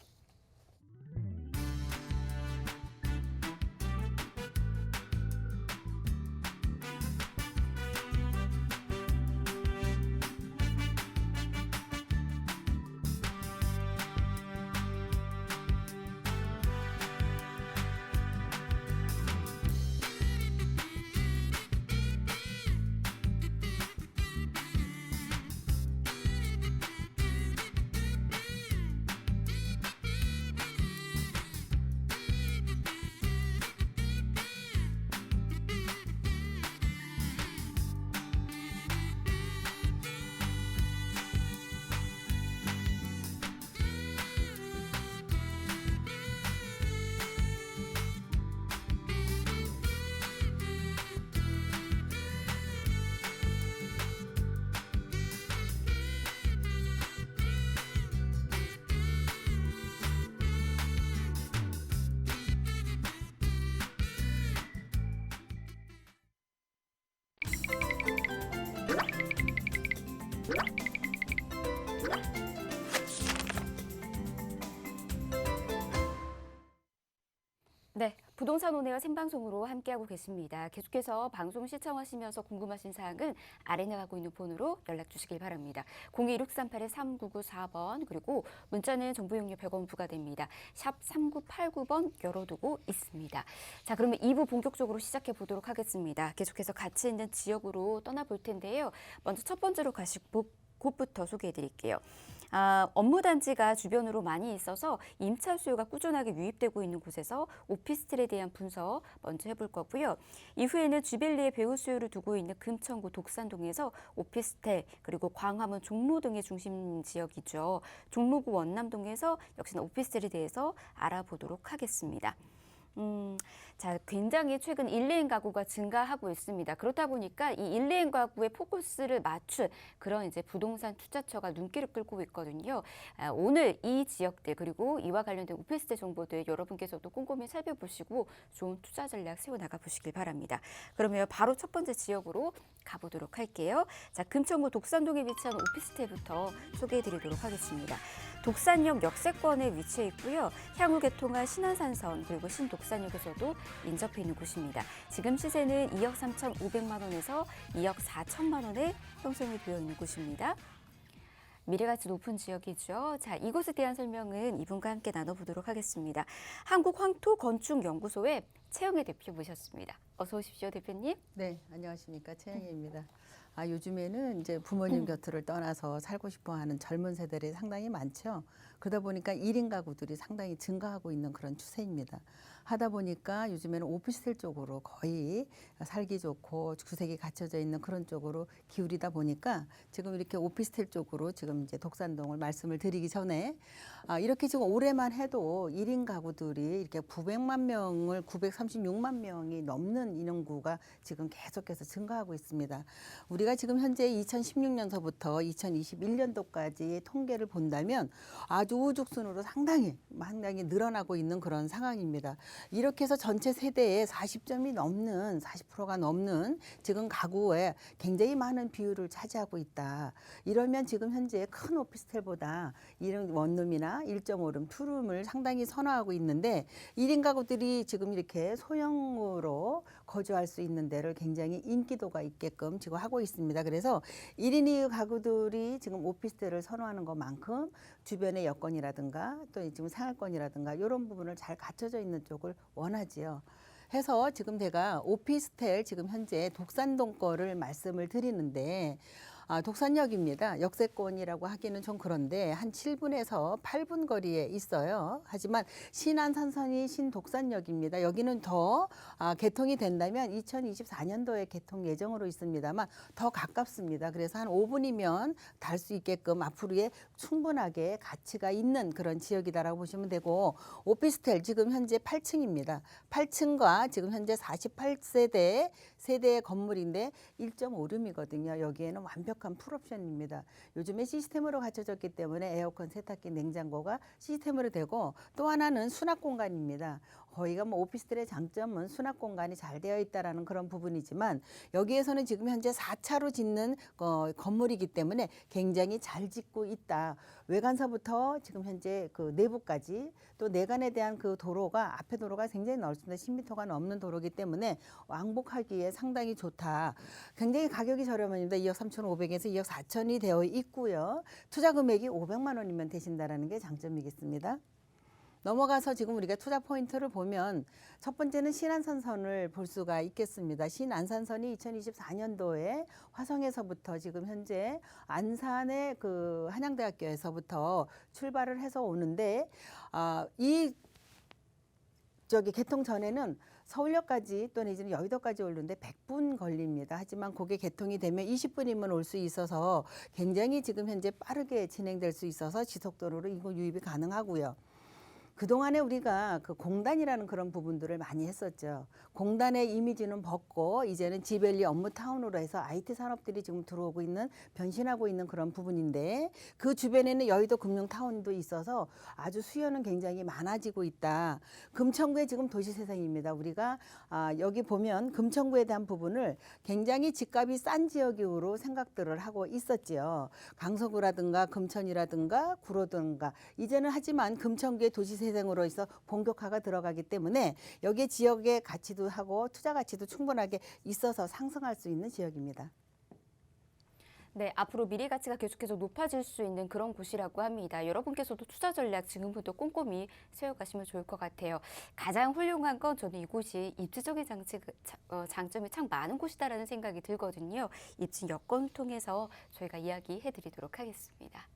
네, 부동산 온에어 생방송으로 함께하고 계십니다. 계속해서 방송 시청하시면서 궁금하신 사항은 아래 나가고 있는 번호로 연락 주시길 바랍니다. 02638-3994번 그리고 문자는 정보 이용료 100원 부과됩니다. 샵 3989번 열어두고 있습니다. 자, 그러면 2부 본격적으로 시작해 보도록 하겠습니다. 계속해서 가치 있는 지역으로 떠나볼 텐데요. 먼저 첫 번째로 가실 곳부터 소개해 드릴게요. 업무단지가 주변으로 많이 있어서 임차 수요가 꾸준하게 유입되고 있는 곳에서 오피스텔에 대한 분석 먼저 해볼 거고요. 이후에는 주벨리에 배우 수요를 두고 있는 금천구 독산동에서 오피스텔 그리고 광화문 종로 등의 중심 지역이죠. 종로구 원남동에서 역시나 오피스텔에 대해서 알아보도록 하겠습니다. 자, 굉장히 최근 1레인 가구가 증가하고 있습니다. 그렇다 보니까 이 1레인 가구의 포커스를 맞춘 그런 이제 부동산 투자처가 눈길을 끌고 있거든요. 오늘 이 지역들 그리고 이와 관련된 오피스텔 정보들 여러분께서도 꼼꼼히 살펴보시고 좋은 투자 전략 세워나가 보시길 바랍니다. 그러면 바로 첫 번째 지역으로 가보도록 할게요. 자, 금천구 독산동에 위치한 오피스텔부터 소개해드리도록 하겠습니다. 독산역 역세권에 위치해 있고요. 향후 개통한 신안산선 그리고 신독산역에서도 인접해 있는 곳입니다. 지금 시세는 2억 3,500만 원에서 2억 4천만 원에 형성이 되어 있는 곳입니다. 미래가치 높은 지역이죠. 자, 이곳에 대한 설명은 이분과 함께 나눠보도록 하겠습니다. 한국황토건축연구소의 최영애 대표 모셨습니다. 어서 오십시오, 대표님. 네, 안녕하십니까. 최영희입니다. 요즘에는 이제 부모님 곁을 떠나서 살고 싶어 하는 젊은 세대들이 상당히 많죠. 그러다 보니까 1인 가구들이 상당히 증가하고 있는 그런 추세입니다. 하다 보니까 요즘에는 오피스텔 쪽으로 거의 살기 좋고 주택이 갖춰져 있는 그런 쪽으로 기울이다 보니까 지금 이렇게 오피스텔 쪽으로 지금 이제 독산동을 말씀을 드리기 전에 이렇게 지금 올해만 해도 1인 가구들이 이렇게 936만 명이 넘는 인구가 지금 계속해서 증가하고 있습니다. 우리가 지금 현재 2016년서부터 2021년도까지 통계를 본다면 아주 우죽순으로 상당히 늘어나고 있는 그런 상황입니다. 이렇게 해서 전체 세대의 40점이 넘는 40%가 넘는 지금 가구에 굉장히 많은 비율을 차지하고 있다. 이러면 지금 현재 큰 오피스텔보다 이런 원룸이나 1.5룸, 투룸을 상당히 선호하고 있는데 1인 가구들이 지금 이렇게 소형으로 거주할 수 있는 데를 굉장히 인기도가 있게끔 지금 하고 있습니다. 그래서 1인 가구들이 지금 오피스텔을 선호하는 것만큼 주변의 여건이라든가 또 지금 생활권이라든가 이런 부분을 잘 갖춰져 있는 쪽을 원하지요. 해서 지금 제가 오피스텔 지금 현재 독산동 거를 말씀을 드리는데 독산역입니다. 역세권이라고 하기는 좀 그런데 한 7분에서 8분 거리에 있어요. 하지만 신안산선이 신독산역입니다. 여기는 더 개통이 된다면 2024년도에 개통 예정으로 있습니다만 더 가깝습니다. 그래서 한 5분이면 달 수 있게끔 앞으로에 충분하게 가치가 있는 그런 지역이다라고 보시면 되고 오피스텔 지금 현재 8층입니다. 8층과 지금 현재 48세대의 건물인데 1.5룸이거든요. 여기에는 완벽한 풀옵션입니다. 요즘에 시스템으로 갖춰졌기 때문에 에어컨, 세탁기, 냉장고가 시스템으로 되고 또 하나는 수납 공간입니다. 거기가 뭐 오피스텔의 장점은 수납 공간이 잘 되어 있다라는 그런 부분이지만 여기에서는 지금 현재 4차로 짓는 건물이기 때문에 굉장히 잘 짓고 있다. 외관서부터 지금 현재 그 내부까지 또 내관에 대한 그 도로가 앞에 도로가 굉장히 넓습니다. 10m가 넘는 도로이기 때문에 왕복하기에 상당히 좋다. 굉장히 가격이 저렴합니다. 2억 3,500에서 2억 4천이 되어 있고요. 투자 금액이 500만 원이면 되신다라는 게 장점이겠습니다. 넘어가서 지금 우리가 투자 포인트를 보면 첫 번째는 신안산선을 볼 수가 있겠습니다. 신안산선이 2024년도에 화성에서부터 지금 현재 안산의 그 한양대학교에서부터 출발을 해서 오는데 개통 전에는 서울역까지 또는 이제는 여의도까지 오는데 100분 걸립니다. 하지만 그게 개통이 되면 20분이면 올 수 있어서 굉장히 지금 현재 빠르게 진행될 수 있어서 지속도로로 인구 유입이 가능하고요. 그동안에 우리가 그 공단이라는 그런 부분들을 많이 했었죠. 공단의 이미지는 벗고 이제는 지밸리 업무타운으로 해서 IT 산업들이 지금 들어오고 있는 변신하고 있는 그런 부분인데 그 주변에는 여의도 금융타운도 있어서 아주 수요는 굉장히 많아지고 있다. 금천구의 지금 도시세상입니다. 우리가 여기 보면 금천구에 대한 부분을 굉장히 집값이 싼 지역으로 생각들을 하고 있었지요. 강서구라든가 금천이라든가 구로든가 이제는 하지만 금천구의 도시재생으로 해서 본격화가 들어가기 때문에 여기에 지역의 가치도 하고 투자 가치도 충분하게 있어서 상승할 수 있는 지역입니다. 네, 앞으로 미래 가치가 계속해서 높아질 수 있는 그런 곳이라고 합니다. 여러분께서도 투자 전략 지금부터 꼼꼼히 세워가시면 좋을 것 같아요. 가장 훌륭한 건 저는 이곳이 입지적인 장점이 참 많은 곳이다라는 생각이 들거든요. 입지 여건을 통해서 저희가 이야기해드리도록 하겠습니다.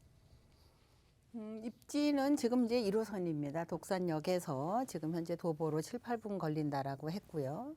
입지는 지금 이제 1호선입니다. 독산역에서 지금 현재 도보로 7, 8분 걸린다라고 했고요.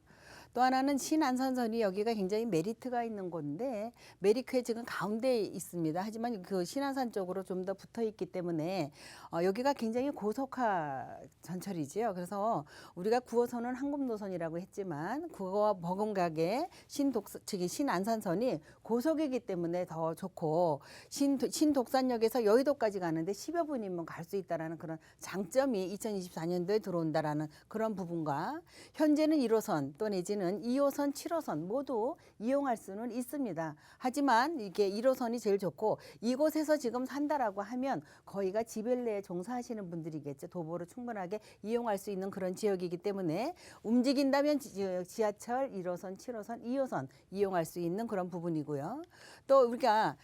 또 하나는 신안산선이 여기가 굉장히 메리트가 있는 곳인데 메리크에 지금 가운데에 있습니다. 하지만 그 신안산 쪽으로 좀 더 붙어 있기 때문에 여기가 굉장히 고속화 전철이지요. 그래서 우리가 9호선은 항공노선이라고 했지만 그거와 버금가게 신안산선이 고속이기 때문에 더 좋고 신독산역에서 여의도까지 가는데 10여 분이면 갈 수 있다라는 그런 장점이 2024년도에 들어온다라는 그런 부분과 현재는 1호선 또 내지는 2호선, 7호선 모두 이용할 수는 있습니다. 하지만 이게 1호선이 제일 좋고 이곳에서 지금 산다라고 하면 거의가 지벨레에 종사하시는 분들이겠죠. 도보로 충분하게 이용할 수 있는 그런 지역이기 때문에 움직인다면 지하철 1호선, 7호선, 2호선 이용할 수 있는 그런 부분이고요. 또 우리가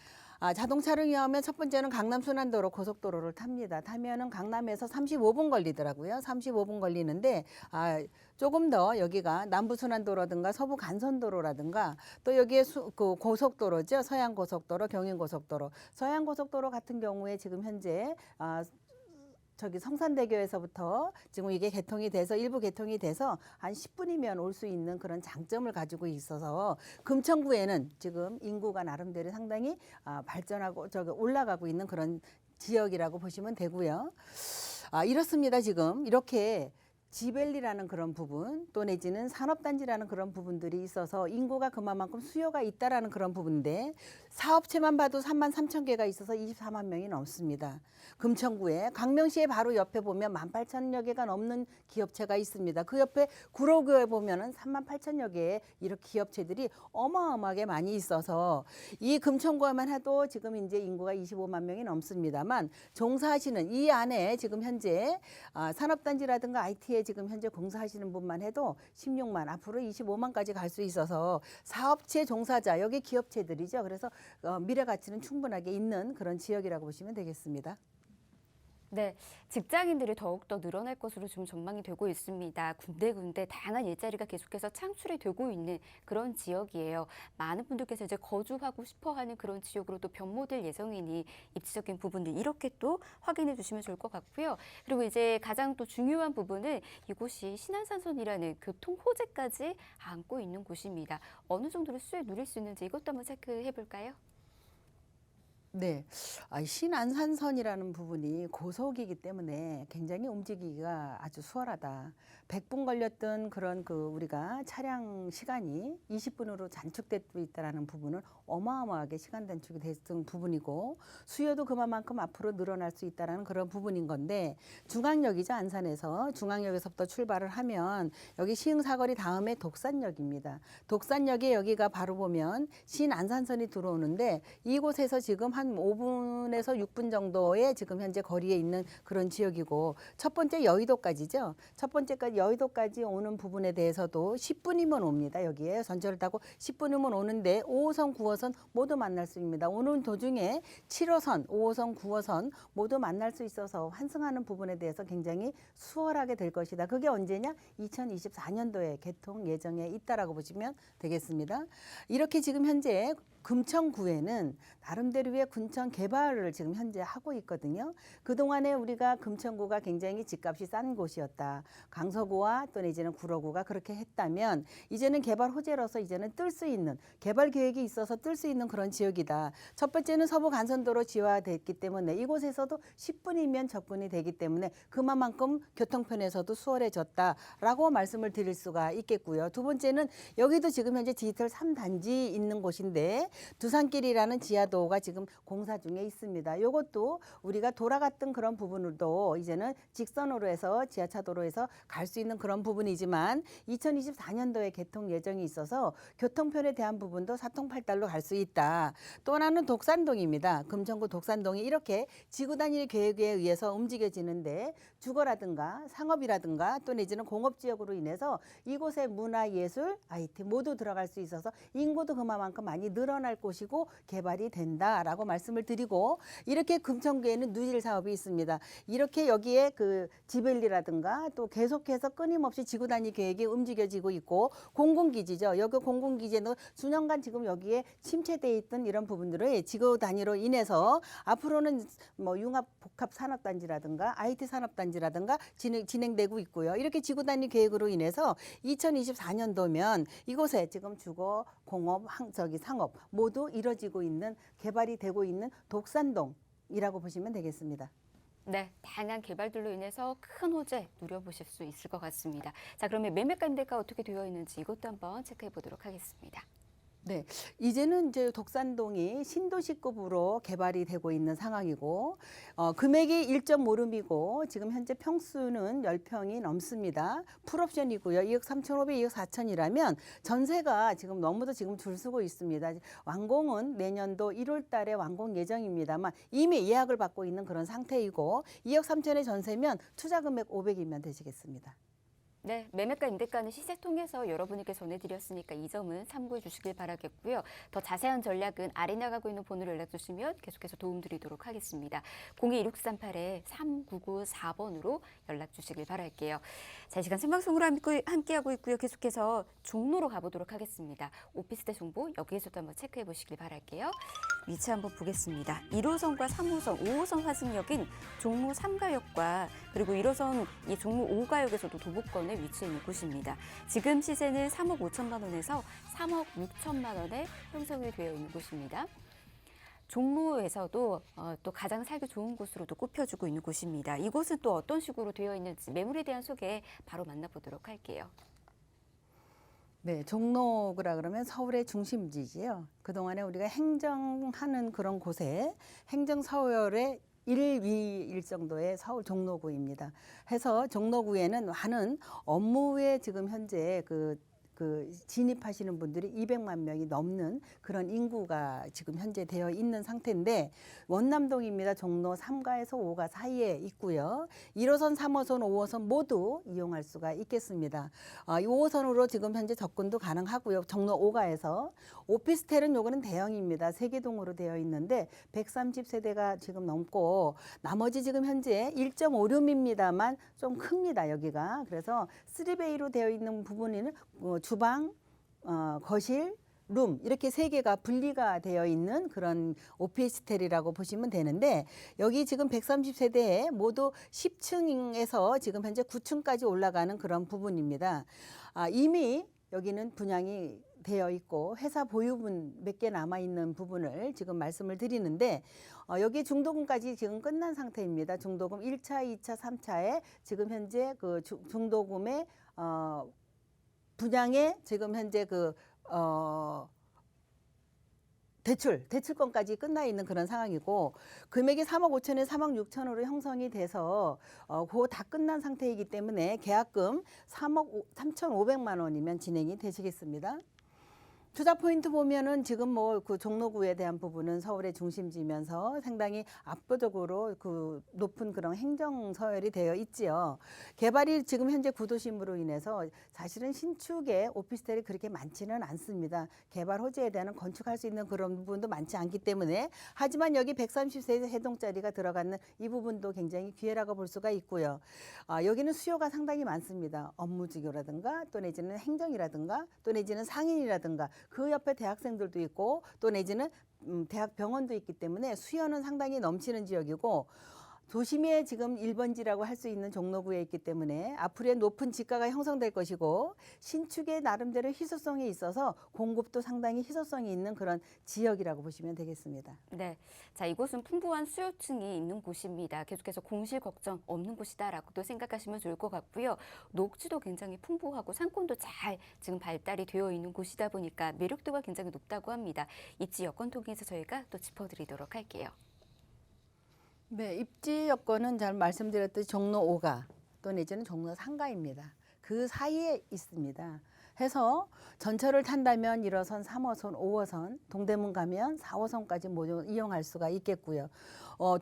자동차를 이용하면 첫 번째는 강남 순환도로 고속도로를 탑니다. 타면은 강남에서 35분 걸리더라고요. 35분 걸리는데 조금 더 여기가 남부 순환도로라든가 서부 간선도로라든가 또 여기에 그 고속도로죠. 서양 고속도로, 경인 고속도로. 서양 고속도로 같은 경우에 지금 현재 저기 성산대교에서부터 지금 이게 개통이 돼서 일부 개통이 돼서 한 10분이면 올 수 있는 그런 장점을 가지고 있어서 금천구에는 지금 인구가 나름대로 상당히 발전하고 저기 올라가고 있는 그런 지역이라고 보시면 되고요. 이렇습니다. 지금 이렇게 지벨리라는 그런 부분 또 내지는 산업단지라는 그런 부분들이 있어서 인구가 그만큼 수요가 있다라는 그런 부분인데 사업체만 봐도 3만 3천 개가 있어서 24만 명이 넘습니다. 금천구에 광명시에 바로 옆에 보면 18,000여 개가 넘는 기업체가 있습니다. 그 옆에 구로구에 보면은 3만 8천여 개의 이렇게 기업체들이 어마어마하게 많이 있어서 이 금천구만 해도 지금 이제 인구가 25만 명이 넘습니다만 종사하시는 이 안에 지금 현재 산업단지라든가 IT에 지금 현재 공사하시는 분만 해도 16만 앞으로 25만까지 갈 수 있어서 사업체 종사자 여기 기업체들이죠. 그래서 미래 가치는 충분하게 있는 그런 지역이라고 보시면 되겠습니다. 네, 직장인들이 더욱더 늘어날 것으로 지금 전망이 되고 있습니다. 군데군데 다양한 일자리가 계속해서 창출이 되고 있는 그런 지역이에요. 많은 분들께서 이제 거주하고 싶어하는 그런 지역으로 또 변모될 예정이니 입지적인 부분들 이렇게 또 확인해 주시면 좋을 것 같고요. 그리고 이제 가장 또 중요한 부분은 이곳이 신안산선이라는 교통 호재까지 안고 있는 곳입니다. 어느 정도로 수혜 누릴 수 있는지 이것도 한번 체크해 볼까요? 네, 신안산선이라는 부분이 고속이기 때문에 굉장히 움직이기가 아주 수월하다. 100분 걸렸던 그런 우리가 차량 시간이 20분으로 단축되고 있다는 부분은 어마어마하게 시간 단축이 됐던 부분이고 수요도 그만큼 앞으로 늘어날 수 있다는 그런 부분인 건데 중앙역이죠. 안산에서 중앙역에서부터 출발을 하면 여기 시흥사거리 다음에 독산역입니다. 독산역에 여기가 바로 보면 신안산선이 들어오는데 이곳에서 지금 한 5분에서 6분 정도의 지금 현재 거리에 있는 그런 지역이고 첫 번째 여의도까지죠. 첫 번째까지 여의도까지 오는 부분에 대해서도 10분이면 옵니다. 여기에 전철을 타고 10분이면 오는데 5호선, 9호선 모두 만날 수 있습니다. 오는 도중에 7호선, 5호선, 9호선 모두 만날 수 있어서 환승하는 부분에 대해서 굉장히 수월하게 될 것이다. 그게 언제냐? 2024년도에 개통 예정에 있다라고 보시면 되겠습니다. 이렇게 지금 현재 금천구에는 나름대로의 군청 개발을 지금 현재 하고 있거든요. 그동안에 우리가 금천구가 굉장히 집값이 싼 곳이었다. 강서구와 또 내지는 구로구가 그렇게 했다면 이제는 개발 호재로서 이제는 뜰 수 있는 개발 계획이 있어서 뜰 수 있는 그런 지역이다. 첫 번째는 서부 간선도로 지화됐기 때문에 이곳에서도 10분이면 접근이 되기 때문에 그만큼 교통편에서도 수월해졌다라고 말씀을 드릴 수가 있겠고요. 두 번째는 여기도 지금 현재 디지털 3단지 있는 곳인데 두산길이라는 지하도가 지금 공사 중에 있습니다. 이것도 우리가 돌아갔던 그런 부분으로도 이제는 직선으로 해서 지하차도로에서 갈 수 있는 그런 부분이지만 2024년도에 개통 예정이 있어서 교통편에 대한 부분도 사통팔달로 갈 수 있다. 또 하나는 독산동입니다. 금천구 독산동이 이렇게 지구 단위 계획에 의해서 움직여지는데 주거라든가 상업이라든가 또 내지는 공업지역으로 인해서 이곳에 문화, 예술, IT 모두 들어갈 수 있어서 인구도 그만큼 많이 늘어날 곳이고 개발이 된다라고 말씀을 드리고 이렇게 금천구에는 누질 사업이 있습니다. 이렇게 여기에 그 지벨리라든가 또 계속해서 끊임없이 지구단위 계획이 움직여지고 있고 공공기지죠. 여기 공공기지에는 수년간 지금 여기에 침체돼 있던 이런 부분들을 지구 단위로 인해서 앞으로는 뭐 융합 복합 산업단지라든가 IT 산업단지라든가 진행되고 있고요. 이렇게 지구 단위 계획으로 인해서 2024년도면 이곳에 지금 주거, 공업, 상업 모두 이뤄지고 있는 개발이 되고 있는 독산동이라고 보시면 되겠습니다. 네, 다양한 개발들로 인해서 큰 호재 누려보실 수 있을 것 같습니다. 자, 그러면 매매가 임대가 어떻게 되어 있는지 이것도 한번 체크해 보도록 하겠습니다. 네, 이제는 이제 독산동이 신도시급으로 개발이 되고 있는 상황이고 금액이 1.5룸이고 지금 현재 평수는 10평이 넘습니다. 풀옵션이고요. 2억 3,500, 2억 4천이라면 전세가 지금 너무도 지금 줄 서고 있습니다. 완공은 내년도 1월 달에 완공 예정입니다만 이미 예약을 받고 있는 그런 상태이고 2억 3천의 전세면 투자 금액 500이면 되시겠습니다. 네, 매매가 임대가는 시세 통해서 여러분에게 전해드렸으니까 이 점은 참고해 주시길 바라겠고요. 더 자세한 전략은 아래 나가고 있는 번호로 연락 주시면 계속해서 도움드리도록 하겠습니다. 02-1638-3994번으로 연락 주시길 바랄게요. 자, 이 시간 생방송으로 함께하고 있고요. 계속해서 종로로 가보도록 하겠습니다. 오피스텔 정보 여기에서도 한번 체크해 보시길 바랄게요. 위치 한번 보겠습니다. 1호선과 3호선, 5호선 화승역인 종로 3가역과 그리고 1호선 이 종로 5가역에서도 도보권에 위치해 있는 곳입니다. 지금 시세는 3억 5천만 원에서 3억 6천만 원에 형성이 되어 있는 곳입니다. 종로에서도 또 가장 살기 좋은 곳으로도 꼽혀주고 있는 곳입니다. 이곳은 또 어떤 식으로 되어 있는지 매물에 대한 소개 바로 만나보도록 할게요. 네, 종로구라 그러면 서울의 중심지지요. 그동안에 우리가 행정하는 그런 곳에 행정서열의 1위일 정도의 서울 종로구입니다. 해서 종로구에는 많은 업무에 지금 현재 그 진입하시는 분들이 200만 명이 넘는 그런 인구가 지금 현재 되어 있는 상태인데 원남동입니다. 종로 3가에서 5가 사이에 있고요. 1호선, 3호선, 5호선 모두 이용할 수가 있겠습니다. 이 5호선으로 지금 현재 접근도 가능하고요. 종로 5가에서 오피스텔은 요거는 대형입니다. 세개동으로 되어 있는데 130세대가 지금 넘고 나머지 지금 현재 1.5룸입니다만 좀 큽니다. 여기가. 그래서 3베이로 되어 있는 부분에는 주방, 거실, 룸 이렇게 세 개가 분리가 되어 있는 그런 오피스텔이라고 보시면 되는데 여기 지금 130세대에 모두 10층에서 지금 현재 9층까지 올라가는 그런 부분입니다. 이미 여기는 분양이 되어 있고 회사 보유분 몇 개 남아 있는 부분을 지금 말씀을 드리는데 여기 중도금까지 지금 끝난 상태입니다. 중도금 1차, 2차, 3차에 지금 현재 그 중도금의 분양에 지금 현재 대출권까지 끝나 있는 그런 상황이고 금액이 3억 5천에 3억 6천으로 형성이 돼서 그거 다 끝난 상태이기 때문에 계약금 3억 3,500만 원이면 진행이 되시겠습니다. 투자 포인트 보면은 지금 뭐 그 종로구에 대한 부분은 서울의 중심지면서 상당히 압도적으로 그 높은 그런 행정 서열이 되어 있지요. 개발이 지금 현재 구도심으로 인해서 사실은 신축의 오피스텔이 그렇게 많지는 않습니다. 개발 호재에 대한 건축할 수 있는 그런 부분도 많지 않기 때문에 하지만 여기 130세 해동짜리가 들어가는 이 부분도 굉장히 기회라고 볼 수가 있고요. 여기는 수요가 상당히 많습니다. 업무지교라든가 또 내지는 행정이라든가 또 내지는 상인이라든가 그 옆에 대학생들도 있고 또 내지는 대학 병원도 있기 때문에 수요는 상당히 넘치는 지역이고 도심의 지금 1번지라고 할 수 있는 종로구에 있기 때문에 앞으로의 높은 지가가 형성될 것이고 신축의 나름대로 희소성이 있어서 공급도 상당히 희소성이 있는 그런 지역이라고 보시면 되겠습니다. 네, 자 이곳은 풍부한 수요층이 있는 곳입니다. 계속해서 공실 걱정 없는 곳이다라고도 생각하시면 좋을 것 같고요. 녹지도 굉장히 풍부하고 상권도 잘 지금 발달이 되어 있는 곳이다 보니까 매력도가 굉장히 높다고 합니다. 입지 여건 통해서 저희가 또 짚어드리도록 할게요. 네, 입지 여건은 잘 말씀드렸듯이 종로 5가 또 내지는 종로 3가입니다. 그 사이에 있습니다. 해서 전철을 탄다면 1호선, 3호선, 5호선, 동대문 가면 4호선까지 모두 이용할 수가 있겠고요.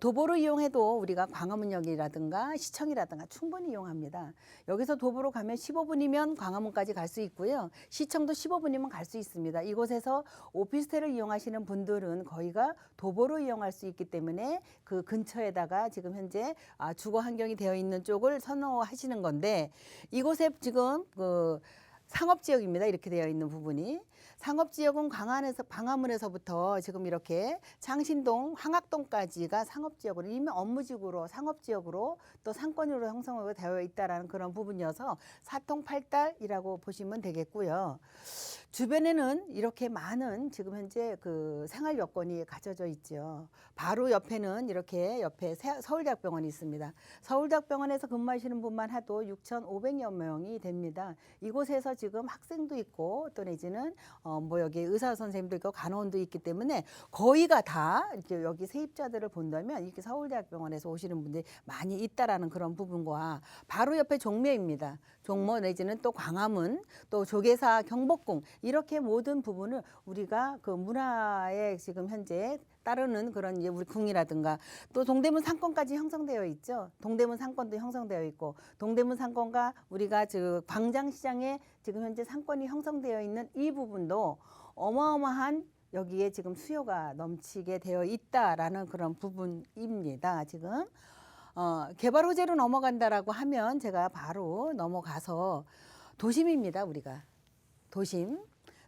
도보로 이용해도 우리가 광화문역이라든가 시청이라든가 충분히 이용합니다. 여기서 도보로 가면 15분이면 광화문까지 갈 수 있고요. 시청도 15분이면 갈 수 있습니다. 이곳에서 오피스텔을 이용하시는 분들은 거의가 도보로 이용할 수 있기 때문에 그 근처에다가 지금 현재 주거 환경이 되어 있는 쪽을 선호하시는 건데 이곳에 지금 그 상업지역입니다. 이렇게 되어 있는 부분이. 상업지역은 광화문에서부터 지금 이렇게 창신동, 황학동까지가 상업지역으로 이미 업무지구로 상업지역으로 또 상권으로 형성하게 되어 있다라는 그런 부분이어서 사통팔달이라고 보시면 되겠고요. 주변에는 이렇게 많은 지금 현재 그 생활 여건이 갖춰져 있죠. 바로 옆에는 이렇게 옆에 서울대학병원이 있습니다. 서울대학병원에서 근무하시는 분만 해도 6,500여 명이 됩니다. 이곳에서 지금 학생도 있고 또 내지는 여기 의사 선생님도 있고 간호원도 있기 때문에 거의가 다 이렇게 여기 세입자들을 본다면 이렇게 서울대학병원에서 오시는 분들이 많이 있다라는 그런 부분과 바로 옆에 종묘입니다. 종묘 내지는 또 광화문, 또 조계사, 경복궁 이렇게 모든 부분을 우리가 그 문화에 지금 현재 따르는 그런 이제 우리 궁이라든가 또 동대문 상권까지 형성되어 있죠. 동대문 상권도 형성되어 있고 동대문 상권과 우리가 저 광장시장에 지금 현재 상권이 형성되어 있는 이 부분도 어마어마한 여기에 지금 수요가 넘치게 되어 있다라는 그런 부분입니다. 지금 개발 호재로 넘어간다라고 하면 제가 바로 넘어가서 도심입니다. 우리가 도심.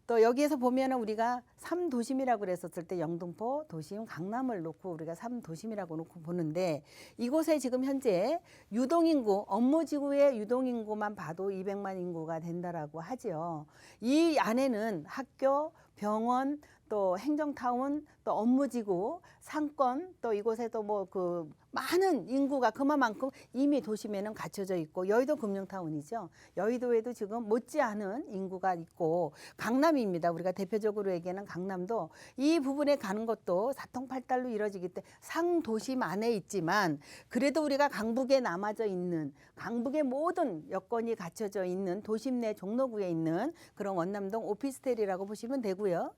또 여기에서 보면은 우리가 3도심이라고 그랬었을 때 영등포, 도심, 강남을 놓고 우리가 3도심이라고 놓고 보는데 이곳에 지금 현재 유동인구, 업무지구의 유동인구만 봐도 200만 인구가 된다라고 하죠. 이 안에는 학교, 병원, 또 행정타운, 또 업무지구, 상권, 또 이곳에도 뭐 그 많은 인구가 그만큼 이미 도심에는 갖춰져 있고 여의도 금융타운이죠. 여의도에도 지금 못지않은 인구가 있고 강남입니다. 우리가 대표적으로 얘기하는 강남도 이 부분에 가는 것도 사통팔달로 이루어지기 때문에 상도심 안에 있지만 그래도 우리가 강북에 남아져 있는 강북의 모든 여건이 갖춰져 있는 도심 내 종로구에 있는 그런 원남동 오피스텔이라고 보시면 되고요.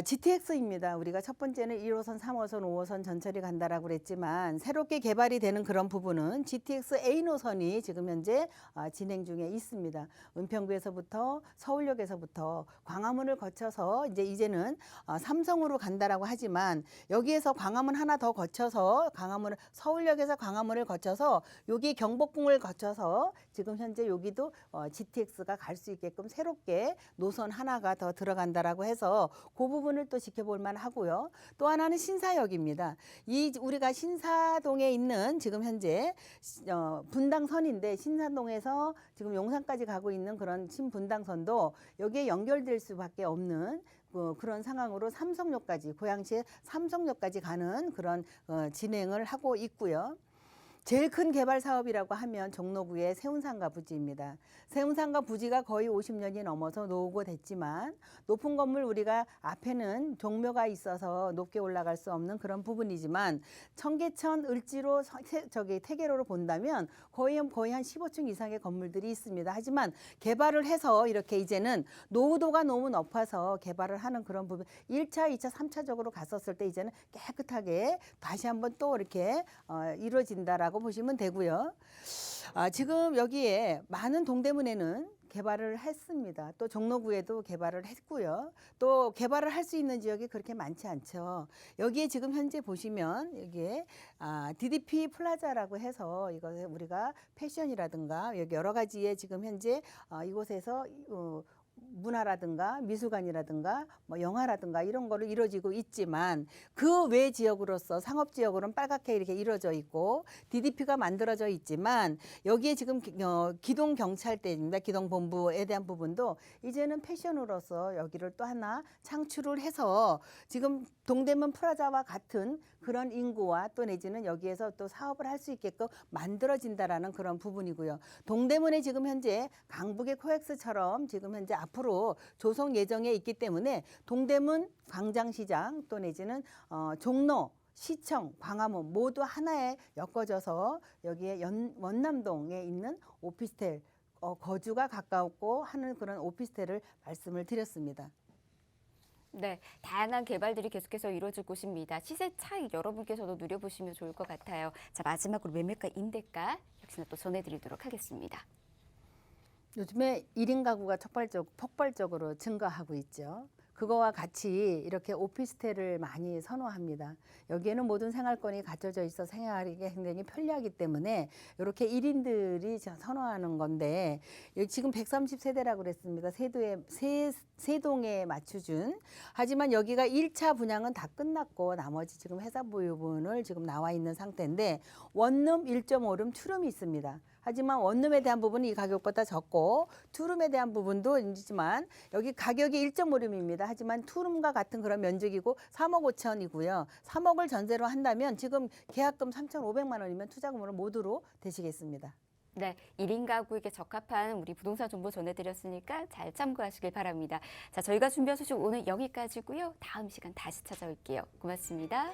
GTX입니다. 우리가 첫 번째는 1호선, 3호선, 5호선 전철이 간다라고 그랬지만 새롭게 개발이 되는 그런 부분은 GTX A 노선이 지금 현재 진행 중에 있습니다. 은평구에서부터 서울역에서부터 광화문을 거쳐서 이제는 삼성으로 간다라고 하지만 여기에서 광화문 하나 더 거쳐서 서울역에서 광화문을 거쳐서 여기 경복궁을 거쳐서 지금 현재 여기도 GTX가 갈 수 있게끔 새롭게 노선 하나가 더 들어간다라고 해서 그 부분을 또 지켜볼 만하고요. 또 하나는 신사역입니다. 우리가 신사동에 있는 지금 현재 분당선인데 신사동에서 지금 용산까지 가고 있는 그런 신분당선도 여기에 연결될 수밖에 없는 그런 상황으로 삼성역까지 고양시의 삼성역까지 가는 그런 진행을 하고 있고요. 제일 큰 개발 사업이라고 하면 종로구의 세운상가 부지입니다. 세운상가 부지가 거의 50년이 넘어서 노후됐지만 높은 건물 우리가 앞에는 종묘가 있어서 높게 올라갈 수 없는 그런 부분이지만 청계천 을지로 태계로로 본다면 거의 한 15층 이상의 건물들이 있습니다. 하지만 개발을 해서 이렇게 이제는 노후도가 너무 높아서 개발을 하는 그런 부분 1차, 2차, 3차적으로 갔었을 때 이제는 깨끗하게 다시 한번 또 이렇게 이루어진다라고 보시면 되고요. 지금 여기에 많은 동대문에는 개발을 했습니다. 또 종로구에도 개발을 했고요. 또 개발을 할 수 있는 지역이 그렇게 많지 않죠. 여기에 지금 현재 보시면 여기에 DDP 플라자라고 해서 이거 우리가 패션이라든가 여기 여러 가지의 지금 현재 이곳에서 문화라든가 미술관이라든가 뭐 영화라든가 이런 거로 이루어지고 있지만 그 외 지역으로서 상업 지역으로는 빨갛게 이렇게 이루어져 있고 DDP가 만들어져 있지만 여기에 지금 기동 경찰대입니다. 기동 본부에 대한 부분도 이제는 패션으로서 여기를 또 하나 창출을 해서 지금 동대문 프라자와 같은 그런 인구와 또 내지는 여기에서 또 사업을 할 수 있게끔 만들어진다라는 그런 부분이고요. 동대문에 지금 현재 강북의 코엑스처럼 지금 현재 앞으로 조성 예정에 있기 때문에 동대문 광장시장 또 내지는 종로 시청, 광화문 모두 하나에 엮어져서 여기에 원남동에 있는 오피스텔 거주가 가깝고 하는 그런 오피스텔을 말씀을 드렸습니다. 네, 다양한 개발들이 계속해서 이루어질 곳입니다. 시세 차익 여러분께서도 누려보시면 좋을 것 같아요. 자, 마지막으로 매매가, 임대가 역시나 또 전해드리도록 하겠습니다. 요즘에 1인 가구가 폭발적으로 증가하고 있죠. 그거와 같이 이렇게 오피스텔을 많이 선호합니다. 여기에는 모든 생활권이 갖춰져 있어 생활하기 굉장히 편리하기 때문에 이렇게 1인들이 선호하는 건데 여기 지금 130세대라고 그랬습니다. 세동에 맞춰준. 하지만 여기가 1차 분양은 다 끝났고 나머지 지금 회사 보유분을 지금 나와 있는 상태인데 원룸 1.5룸 투룸이 있습니다. 하지만 원룸에 대한 부분은 이 가격보다 적고 투룸에 대한 부분도 있지만 여기 가격이 1.5룸입니다. 하지만 투룸과 같은 그런 면적이고 3억 5천이고요. 3억을 전세로 한다면 지금 계약금 3,500만 원이면 투자금으로 모두로 되시겠습니다. 네, 1인 가구에게 적합한 우리 부동산 정보 전해드렸으니까 잘 참고하시길 바랍니다. 자, 저희가 준비한 소식 오늘 여기까지고요. 다음 시간 다시 찾아올게요. 고맙습니다.